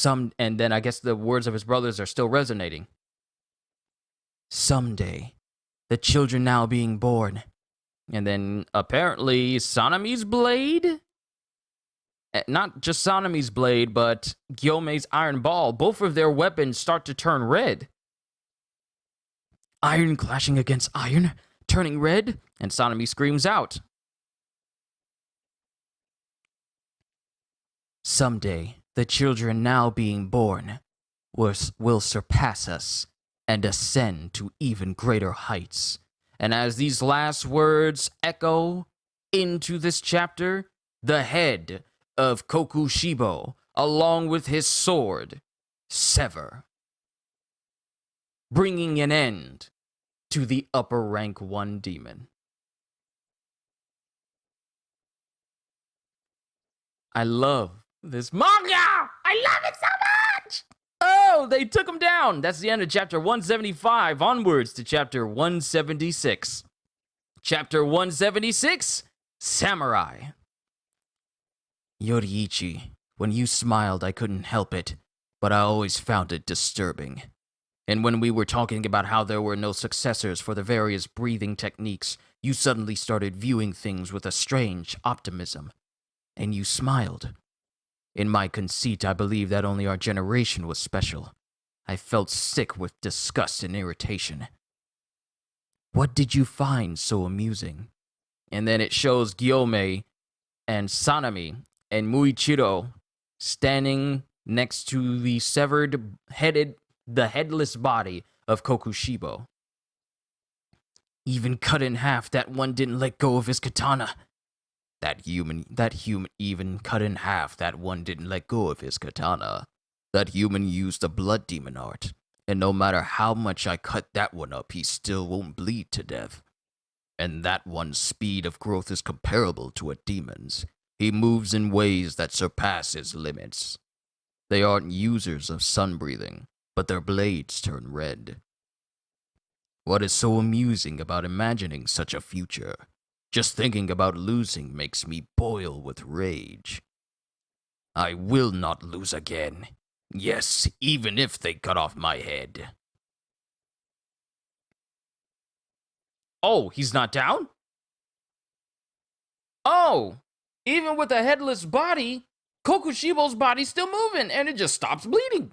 Speaker 1: And then I guess the words of his brothers are still resonating. Someday, the children now being born. And then apparently Sanemi's blade, not just Sanemi's blade, but Gyome's iron ball, both of their weapons start to turn red. Iron clashing against iron, turning red, and Sanemi screams out. Someday, the children now being born will surpass us and ascend to even greater heights. And as these last words echo into this chapter, the head of Kokushibo, along with his sword, sever, bringing an end to the upper rank 1 demon. I love this manga! I love it so much! go! They took him down! That's the end of chapter 175, onwards to chapter 176. Chapter 176, Samurai. Yoriichi, when you smiled, I couldn't help it, but I always found it disturbing. And when we were talking about how there were no successors for the various breathing techniques, you suddenly started viewing things with a strange optimism. And you smiled. In my conceit, I believed that only our generation was special. I felt sick with disgust and irritation. What did you find so amusing? And then it shows Gyomei and Sanami and Muichiro standing next to the the headless body of Kokushibo. Even cut in half, that one didn't let go of his katana. That human even cut in half, that one didn't let go of his katana. That human used the blood demon art, and no matter how much I cut that one up, he still won't bleed to death. And that one's speed of growth is comparable to a demon's. He moves in ways that surpass his limits. They aren't users of sun breathing, but their blades turn red. What is so amusing about imagining such a future? Just thinking about losing makes me boil with rage. I will not lose again. Yes, even if they cut off my head. Oh, he's not down? Oh, even with a headless body, Kokushibo's body's still moving, and it just stops bleeding.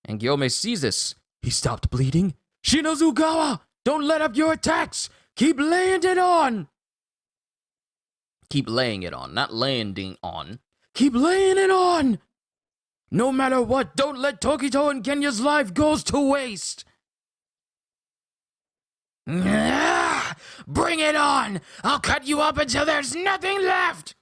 Speaker 1: And Gyomei sees this. He stopped bleeding? Shinozugawa, don't let up your attacks! Keep laying it on! Keep laying it on, not landing on. Keep laying it on! No matter what, don't let Tokito and Kenya's life goes to waste! Bring it on! I'll cut you up until there's nothing left!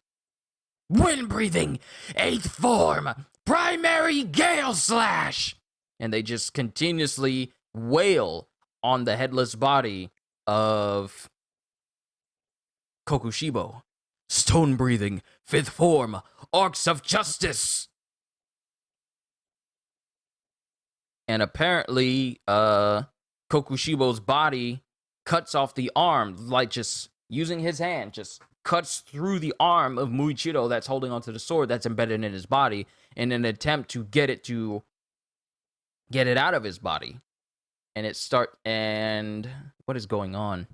Speaker 1: Wind breathing, 8th form, primary gale slash! And they just continuously wail on the headless body of Kokushibo. Stone breathing, 5th form, arcs of justice! And apparently, Kokushibo's body cuts off the arm, like just using his hand, just cuts through the arm of Muichiro that's holding onto the sword that's embedded in his body in an attempt to get it out of his body. And what is going on?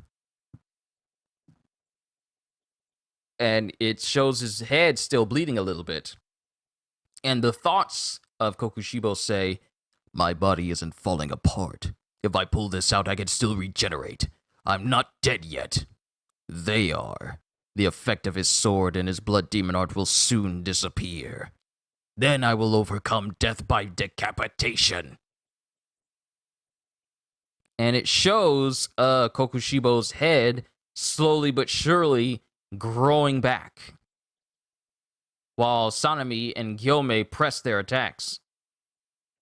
Speaker 1: And it shows his head still bleeding a little bit. And the thoughts of Kokushibo say, my body isn't falling apart. If I pull this out, I can still regenerate. I'm not dead yet. They are. The effect of his sword and his blood demon art will soon disappear. Then I will overcome death by decapitation. And it shows Kokushibo's head slowly but surely growing back, while Sanami and Gyomei press their attacks.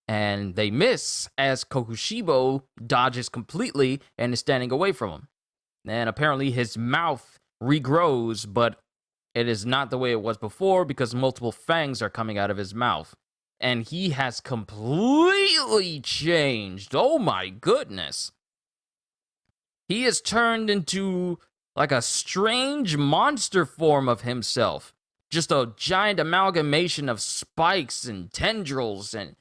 Speaker 1: And they miss as Kokushibo dodges completely and is standing away from him. And apparently his mouth regrows, but it is not the way it was before because multiple fangs are coming out of his mouth. And he has completely changed. Oh my goodness. He has turned into like a strange monster form of himself. Just a giant amalgamation of spikes and tendrils and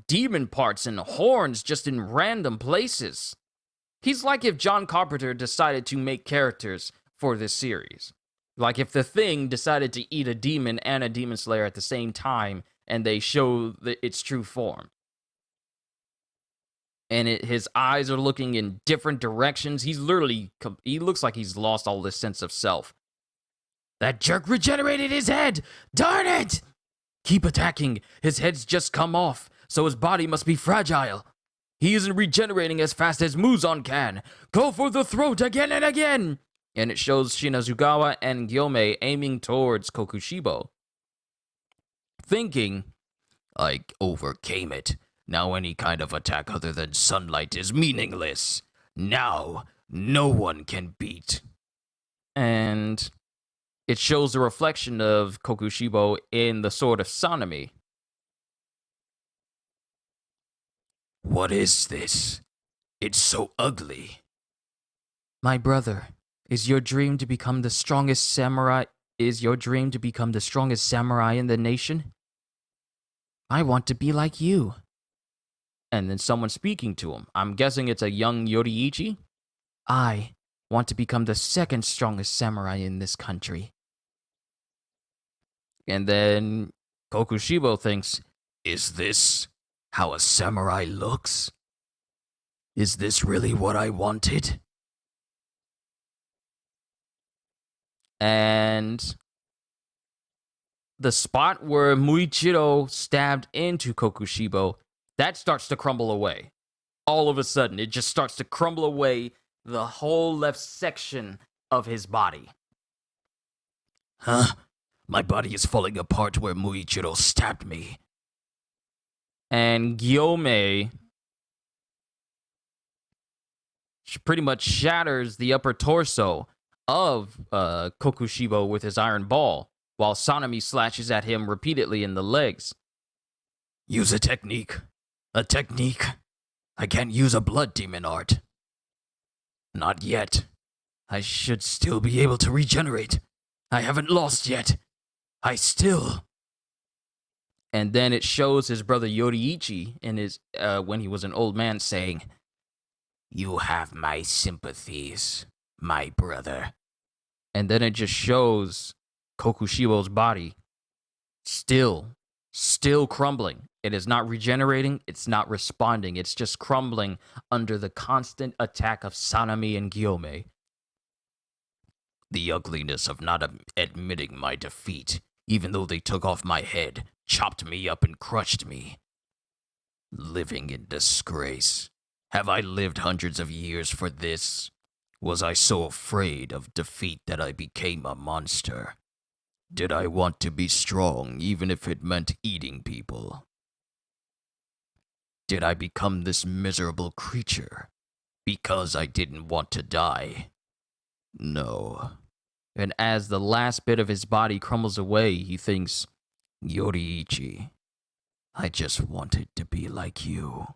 Speaker 1: demon parts and horns just in random places. He's like if John Carpenter decided to make characters for this series. Like if The Thing decided to eat a demon and a demon slayer at the same time and they show its true form. And his eyes are looking in different directions. He looks like he's lost all this sense of self. That jerk regenerated his head! Darn it! Keep attacking. His head's just come off, so his body must be fragile. He isn't regenerating as fast as Muzan can. Go for the throat again and again! And it shows Shinazugawa and Gyomei aiming towards Kokushibo. Thinking, I overcame it. Now any kind of attack other than sunlight is meaningless. Now, no one can beat. And it shows the reflection of Kokushibo in the sword of Sanami. What is this? It's so ugly. My brother, is your dream to become the strongest samurai? Is your dream to become the strongest samurai in the nation? I want to be like you. And then someone speaking to him. I'm guessing it's a young Yoriichi. I want to become the second strongest samurai in this country. And then Kokushibo thinks, is this how a samurai looks? Is this really what I wanted? And the spot where Muichiro stabbed into Kokushibo, that starts to crumble away. All of a sudden, it just starts to crumble away the whole left section of his body. Huh? My body is falling apart where Muichiro stabbed me. And Gyome pretty much shatters the upper torso of Kokushibo with his iron ball, while Sanemi slashes at him repeatedly in the legs. Use a technique. A technique. I can't use a blood demon art. Not yet. I should still be able to regenerate. I haven't lost yet. I still... And then it shows his brother Yoriichi in his when he was an old man saying, "You have my sympathies, my brother." And then it just shows Kokushibo's body still crumbling. It is not regenerating. It's not responding. It's just crumbling under the constant attack of Sanemi and Gyome. The ugliness of not admitting my defeat, even though they took off my head, chopped me up and crushed me. Living in disgrace. Have I lived hundreds of years for this? Was I so afraid of defeat that I became a monster? Did I want to be strong even if it meant eating people? Did I become this miserable creature because I didn't want to die? No. And as the last bit of his body crumbles away, he thinks, Yoriichi, I just wanted to be like you.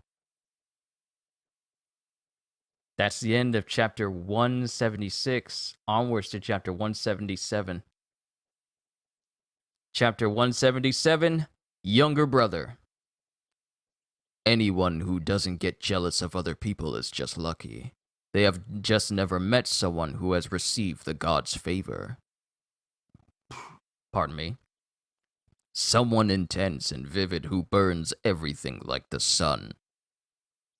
Speaker 1: That's the end of chapter 176, onwards to chapter 177. Chapter 177, Younger Brother. Anyone who doesn't get jealous of other people is just lucky. They have just never met someone who has received the god's favor. Pardon me. Someone intense and vivid who burns everything like the sun.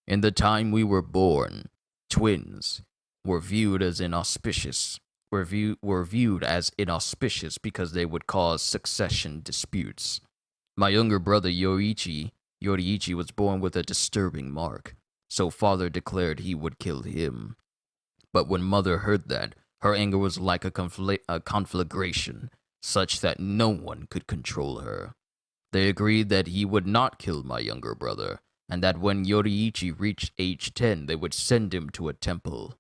Speaker 1: In the time we were born, twins were viewed as inauspicious. Were viewed as inauspicious because they would cause succession disputes. My younger brother Yoriichi was born with a disturbing mark, so father declared he would kill him. But when mother heard that, her anger was like a conflagration, such that no one could control her. They agreed that he would not kill my younger brother, and that when Yoriichi reached age 10, they would send him to a temple.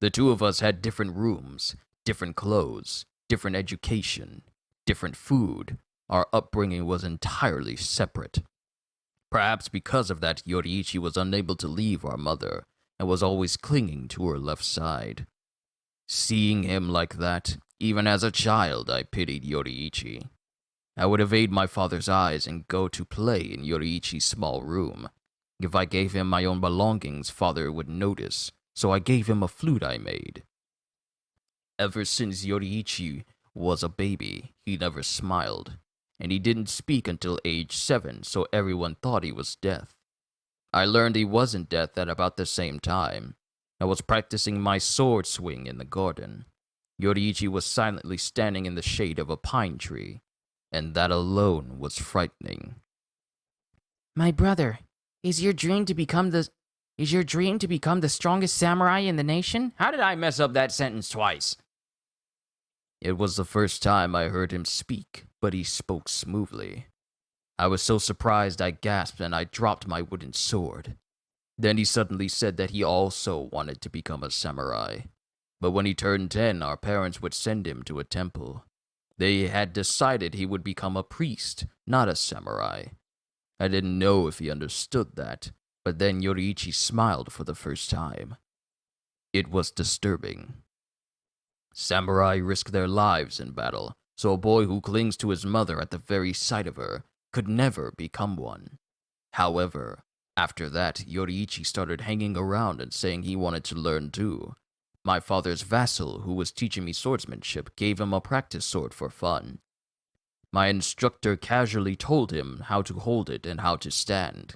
Speaker 1: The two of us had different rooms, different clothes, different education, different food. Our upbringing was entirely separate. Perhaps because of that, Yoriichi was unable to leave our mother and was always clinging to her left side. Seeing him like that, even as a child, I pitied Yoriichi. I would evade my father's eyes and go to play in Yoriichi's small room. If I gave him my own belongings, father would notice, so I gave him a flute I made. Ever since Yoriichi was a baby, he never smiled, and he didn't speak until age 7, so everyone thought he was deaf. I learned he wasn't deaf at about the same time. I was practicing my sword swing in the garden. Yoriichi was silently standing in the shade of a pine tree, and that alone was frightening. My brother, is your dream to become the strongest samurai in the nation? How did I mess up that sentence twice? It was the first time I heard him speak, but he spoke smoothly. I was so surprised I gasped and I dropped my wooden sword. Then he suddenly said that he also wanted to become a samurai. But when he turned 10, our parents would send him to a temple. They had decided he would become a priest, not a samurai. I didn't know if he understood that, But then Yoriichi smiled for the first time. It was disturbing. Samurai risk their lives in battle, so a boy who clings to his mother at the very sight of her could never become one. However, after that, Yoriichi started hanging around and saying he wanted to learn too. My father's vassal, who was teaching me swordsmanship, gave him a practice sword for fun. My instructor casually told him how to hold it and how to stand.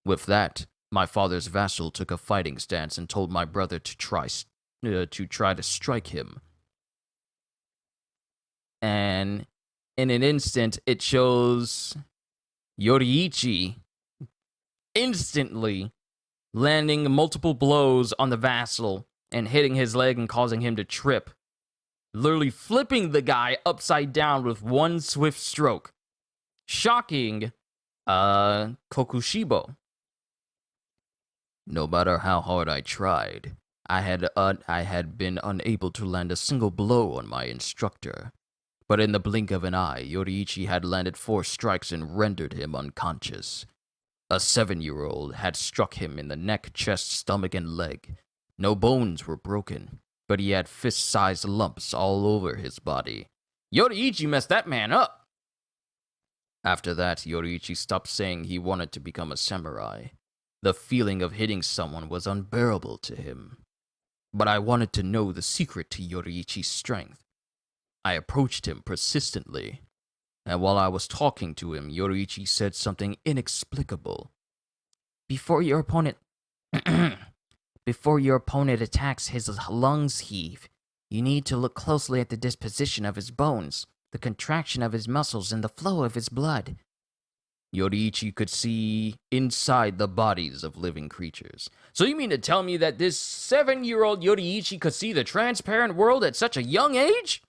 Speaker 1: With that, my father's vassal took a fighting stance and told my brother to try to strike him. And in an instant, it shows Yoriichi instantly landing multiple blows on the vassal and hitting his leg and causing him to trip, literally flipping the guy upside down with one swift stroke, shocking Kokushibo. No matter how hard I tried, I had been unable to land a single blow on my instructor. But in the blink of an eye, Yoriichi had landed 4 strikes and rendered him unconscious. A 7-year-old had struck him in the neck, chest, stomach, and leg. No bones were broken, but he had fist-sized lumps all over his body. Yoriichi messed that man up! After that, Yoriichi stopped saying he wanted to become a samurai. The feeling of hitting someone was unbearable to him. But I wanted to know the secret to Yoriichi's strength. I approached him persistently, and while I was talking to him, Yoriichi said something inexplicable. Before your opponent attacks, his lungs heave. You need to look closely at the disposition of his bones, the contraction of his muscles, and the flow of his blood. Yoriichi could see inside the bodies of living creatures. So you mean to tell me that this 7-year-old Yoriichi could see the transparent world at such a young age?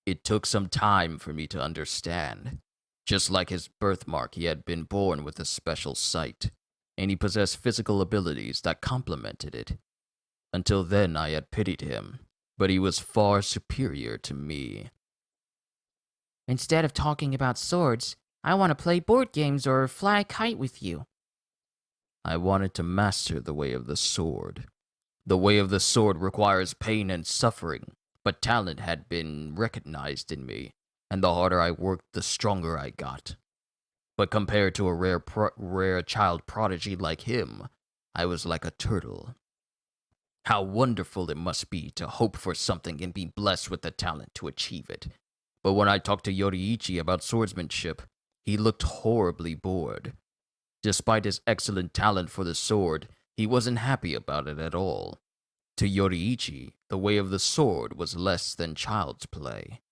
Speaker 1: It took some time for me to understand. Just like his birthmark, he had been born with a special sight, and he possessed physical abilities that complemented it. Until then, I had pitied him, but he was far superior to me. Instead of talking about swords, I want to play board games or fly a kite with you. I wanted to master the way of the sword. The way of the sword requires pain and suffering, but talent had been recognized in me, and the harder I worked, the stronger I got. But compared to a rare child prodigy like him, I was like a turtle. How wonderful it must be to hope for something and be blessed with the talent to achieve it. But when I talked to Yoriichi about swordsmanship, he looked horribly bored. Despite his excellent talent for the sword, he wasn't happy about it at all. To Yoriichi, the way of the sword was less than child's play.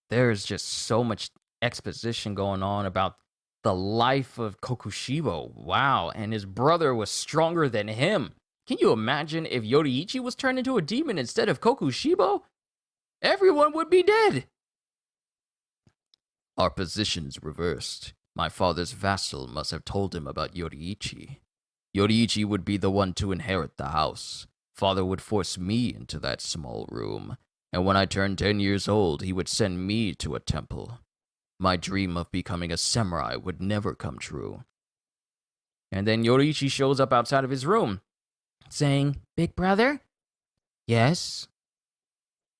Speaker 1: There's just so much exposition going on about the life of Kokushibo. Wow, and his brother was stronger than him. Can you imagine if Yoriichi was turned into a demon instead of Kokushibo? Everyone would be dead. Our positions reversed. My father's vassal must have told him about Yoriichi. Yoriichi would be the one to inherit the house. Father would force me into that small room, and when I turned 10 years old, he would send me to a temple. My dream of becoming a samurai would never come true. And then Yoriichi shows up outside of his room, saying, "Big brother?" "Yes?"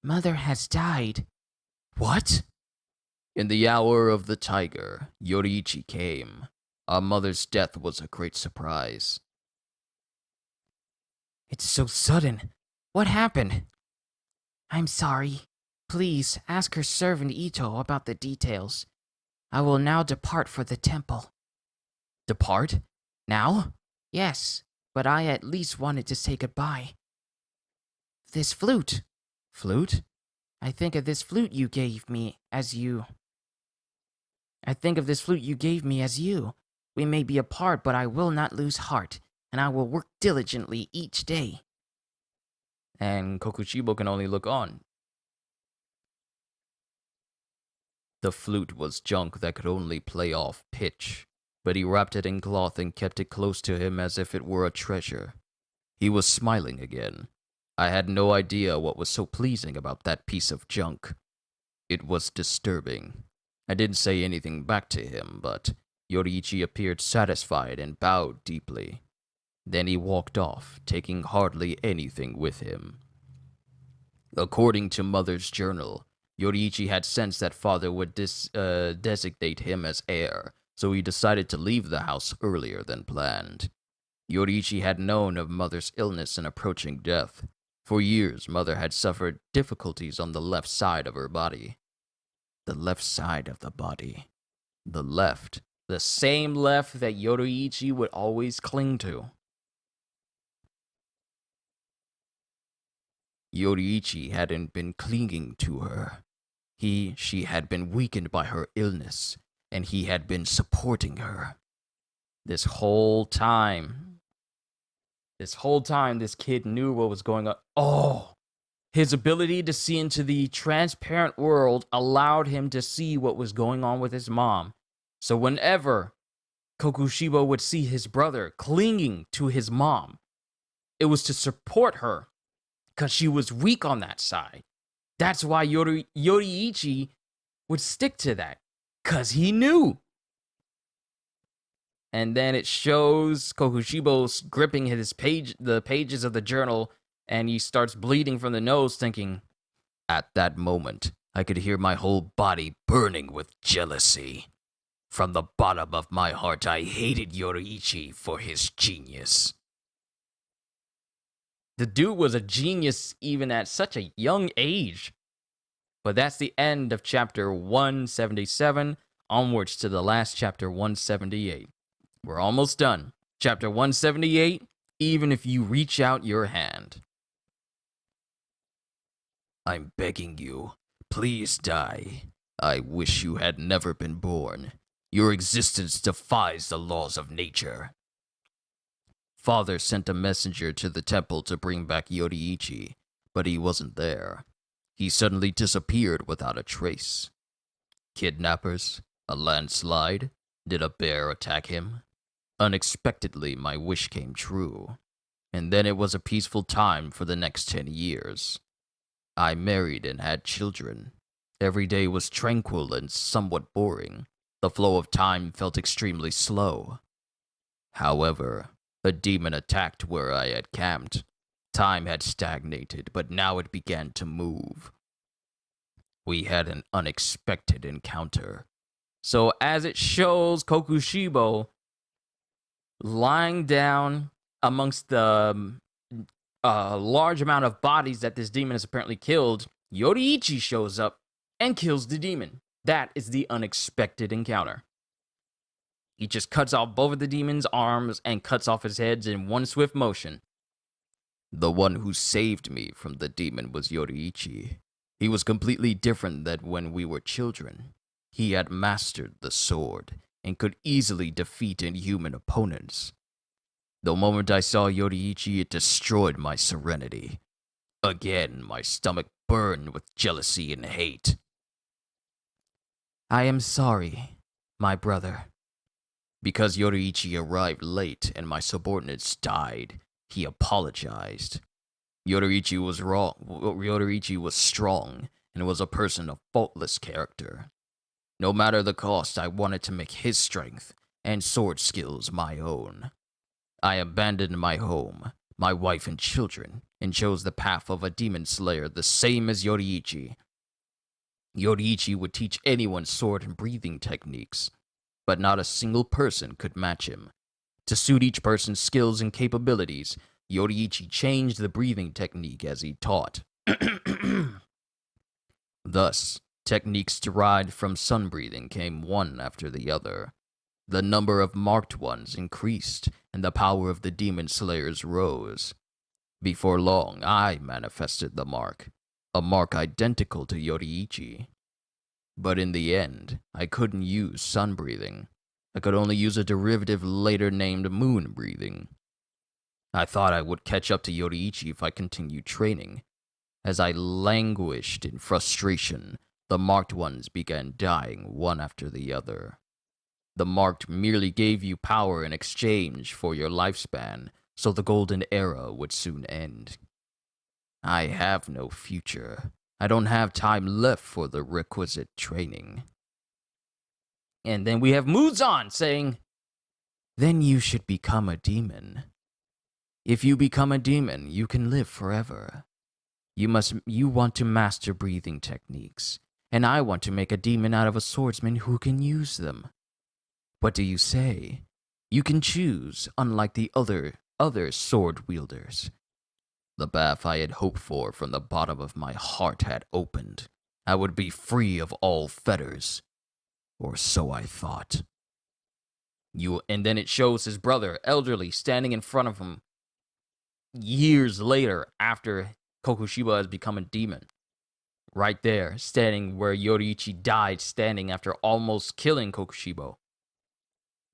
Speaker 1: "Mother has died." "What?" In the hour of the tiger, Yoriichi came. Our mother's death was a great surprise. "It's so sudden. What happened?" "I'm sorry. Please ask her servant Ito about the details. I will now depart for the temple." "Depart? Now?" "Yes, but I at least wanted to say goodbye." "This flute." "Flute?" I think of this flute you gave me as you. We may be apart, but I will not lose heart, and I will work diligently each day." And Kokushibo can only look on. The flute was junk that could only play off pitch, but he wrapped it in cloth and kept it close to him as if it were a treasure. He was smiling again. I had no idea what was so pleasing about that piece of junk. It was disturbing. I didn't say anything back to him, but Yoriichi appeared satisfied and bowed deeply. Then he walked off, taking hardly anything with him. According to Mother's journal, Yoriichi had sensed that father would designate him as heir, so he decided to leave the house earlier than planned. Yoriichi had known of Mother's illness and approaching death. For years, Mother had suffered difficulties on the left side of her body. The left side of the body. The left. The same left that Yoriichi would always cling to. Yoriichi hadn't been clinging to her. She had been weakened by her illness, and he had been supporting her. This whole time, this kid knew what was going on. Oh! His ability to see into the transparent world allowed him to see what was going on with his mom. So whenever Kokushibo would see his brother clinging to his mom, it was to support her, because she was weak on that side. That's why Yoriichi would stick to that, because he knew. And then it shows Kokushibo gripping the pages of the journal, and he starts bleeding from the nose, thinking, "At that moment, I could hear my whole body burning with jealousy. From the bottom of my heart, I hated Yoriichi for his genius." The dude was a genius even at such a young age. But that's the end of chapter 177, onwards to the last chapter 178. We're almost done. Chapter 178, even if you reach out your hand. "I'm begging you, please die. I wish you had never been born. Your existence defies the laws of nature." Father sent a messenger to the temple to bring back Yoriichi, but he wasn't there. He suddenly disappeared without a trace. Kidnappers? A landslide? Did a bear attack him? Unexpectedly, my wish came true. And then it was a peaceful time for the next 10 years. I married and had children. Every day was tranquil and somewhat boring. The flow of time felt extremely slow. However, a demon attacked where I had camped. Time had stagnated, but now it began to move. We had an unexpected encounter. So as it shows Kokushibo lying down amongst the large amount of bodies that this demon has apparently killed, Yoriichi shows up and kills the demon. That is the unexpected encounter. He just cuts off both of the demon's arms and cuts off his heads in one swift motion. The one who saved me from the demon was Yoriichi. He was completely different than when we were children. He had mastered the sword and could easily defeat inhuman opponents. The moment I saw Yoriichi, it destroyed my serenity. Again, my stomach burned with jealousy and hate. I am sorry, my brother. Because Yoriichi arrived late and my subordinates died, he apologized. Yoriichi was strong and was a person of faultless character. No matter the cost, I wanted to make his strength and sword skills my own. I abandoned my home, my wife and children, and chose the path of a demon slayer the same as Yoriichi. Yoriichi would teach anyone sword and breathing techniques, but not a single person could match him. To suit each person's skills and capabilities, Yoriichi changed the breathing technique as he taught. Thus, techniques derived from sun breathing came one after the other. The number of marked ones increased, and the power of the demon slayers rose. Before long, I manifested the mark, a mark identical to Yoriichi. But in the end, I couldn't use sun breathing. I could only use a derivative later named moon breathing. I thought I would catch up to Yoriichi if I continued training. As I languished in frustration, the marked ones began dying one after the other. The marked merely gave you power in exchange for your lifespan, so the golden era would soon end. I have no future. I don't have time left for the requisite training. And then we have Muzan saying, then you should become a demon. If you become a demon, you can live forever. You want to master breathing techniques, and I want to make a demon out of a swordsman who can use them. What do you say? You can choose, unlike the other sword wielders. The path I had hoped for from the bottom of my heart had opened. I would be free of all fetters. Or so I thought. And then it shows his brother, elderly, standing in front of him years later after Kokushiba has become a demon. Right there, standing where Yoriichi died, standing after almost killing Kokushibo.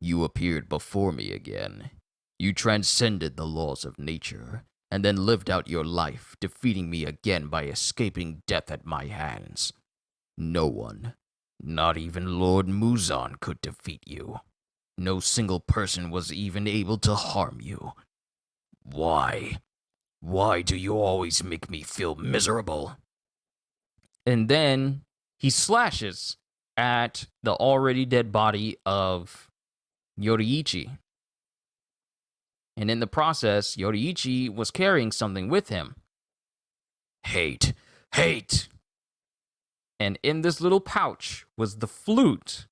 Speaker 1: You appeared before me again. You transcended the laws of nature, and then lived out your life, defeating me again by escaping death at my hands. No one, not even Lord Muzan, could defeat you. No single person was even able to harm you. Why? Why do you always make me feel miserable? And then he slashes at the already dead body of Yoriichi. And in the process, Yoriichi was carrying something with him. Hate. Hate! And in this little pouch was the flute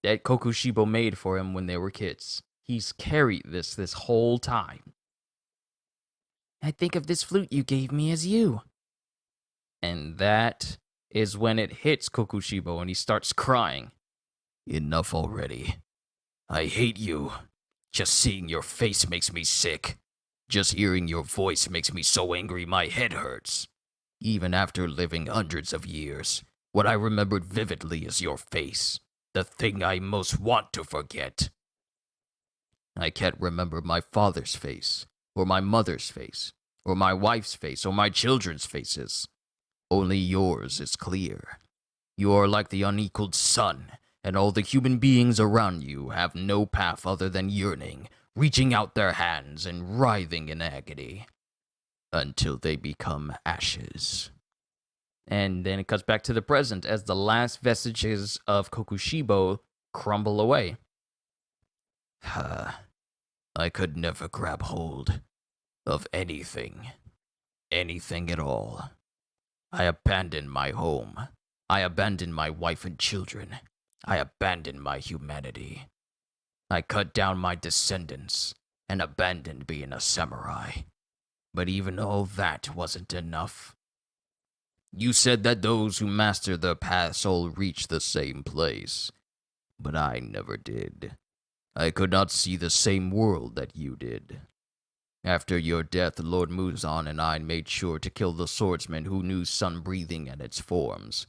Speaker 1: that Kokushibo made for him when they were kids. He's carried this whole time. I think of this flute you gave me as you. And that is when it hits Kokushibo and he starts crying. Enough already. I hate you. Just seeing your face makes me sick. Just hearing your voice makes me so angry my head hurts. Even after living hundreds of years, what I remembered vividly is your face. The thing I most want to forget. I can't remember my father's face, or my mother's face, or my wife's face, or my children's faces. Only yours is clear. You are like the unequaled sun, and all the human beings around you have no path other than yearning, reaching out their hands and writhing in agony, until they become ashes. And then it cuts back to the present as the last vestiges of Kokushibo crumble away. I could never grab hold of anything at all. I abandoned my home. I abandoned my wife and children. I abandoned my humanity. I cut down my descendants and abandoned being a samurai. But even all that wasn't enough. You said that those who master their paths all reach the same place. But I never did. I could not see the same world that you did. After your death, Lord Muzan and I made sure to kill the swordsman who knew sun breathing and its forms.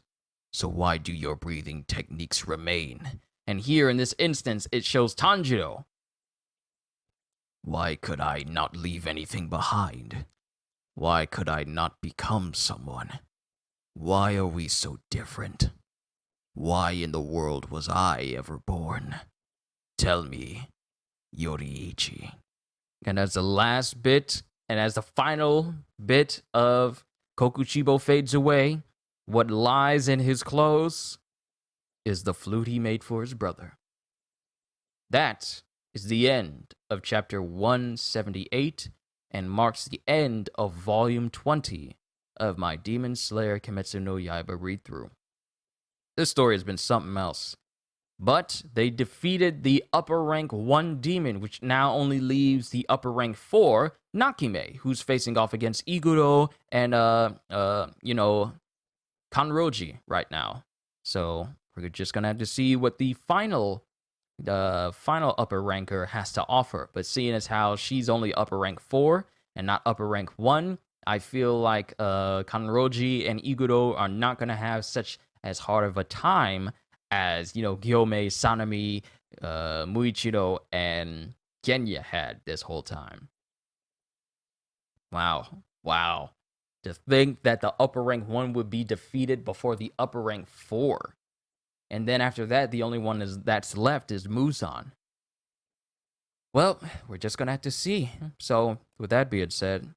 Speaker 1: So why do your breathing techniques remain? And here in this instance, it shows Tanjiro. Why could I not leave anything behind? Why could I not become someone? Why are we so different? Why in the world was I ever born? Tell me, Yoriichi. And as the last bit, and as the final bit of Kokushibo fades away, what lies in his clothes is the flute he made for his brother. That is the end of chapter 178 and marks the end of volume 20 of my Demon Slayer Kimetsu no Yaiba read-through. This story has been something else. But they defeated the upper rank 1 demon, which now only leaves the upper rank 4, Nakime, who's facing off against Iguro and, Kanroji right now. So we're just gonna have to see what the final upper ranker has to offer. But seeing as how she's only upper rank 4 and not upper rank 1, I feel like Kanroji and Iguro are not gonna have such as hard of a time as, Gyome, Sanami, Muichiro, and Genya had this whole time. Wow. To think that the upper rank 1 would be defeated before the upper rank 4. And then after that, the only one that's left is Muzan. Well, we're just gonna have to see. So, with that being said,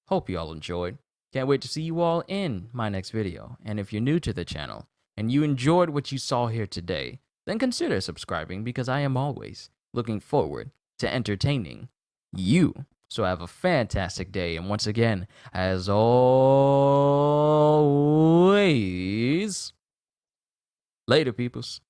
Speaker 1: hope you all enjoyed. Can't wait to see you all in my next video. And if you're new to the channel, and you enjoyed what you saw here today, then consider subscribing because I am always looking forward to entertaining you. So have a fantastic day. And once again, as always, later, peoples.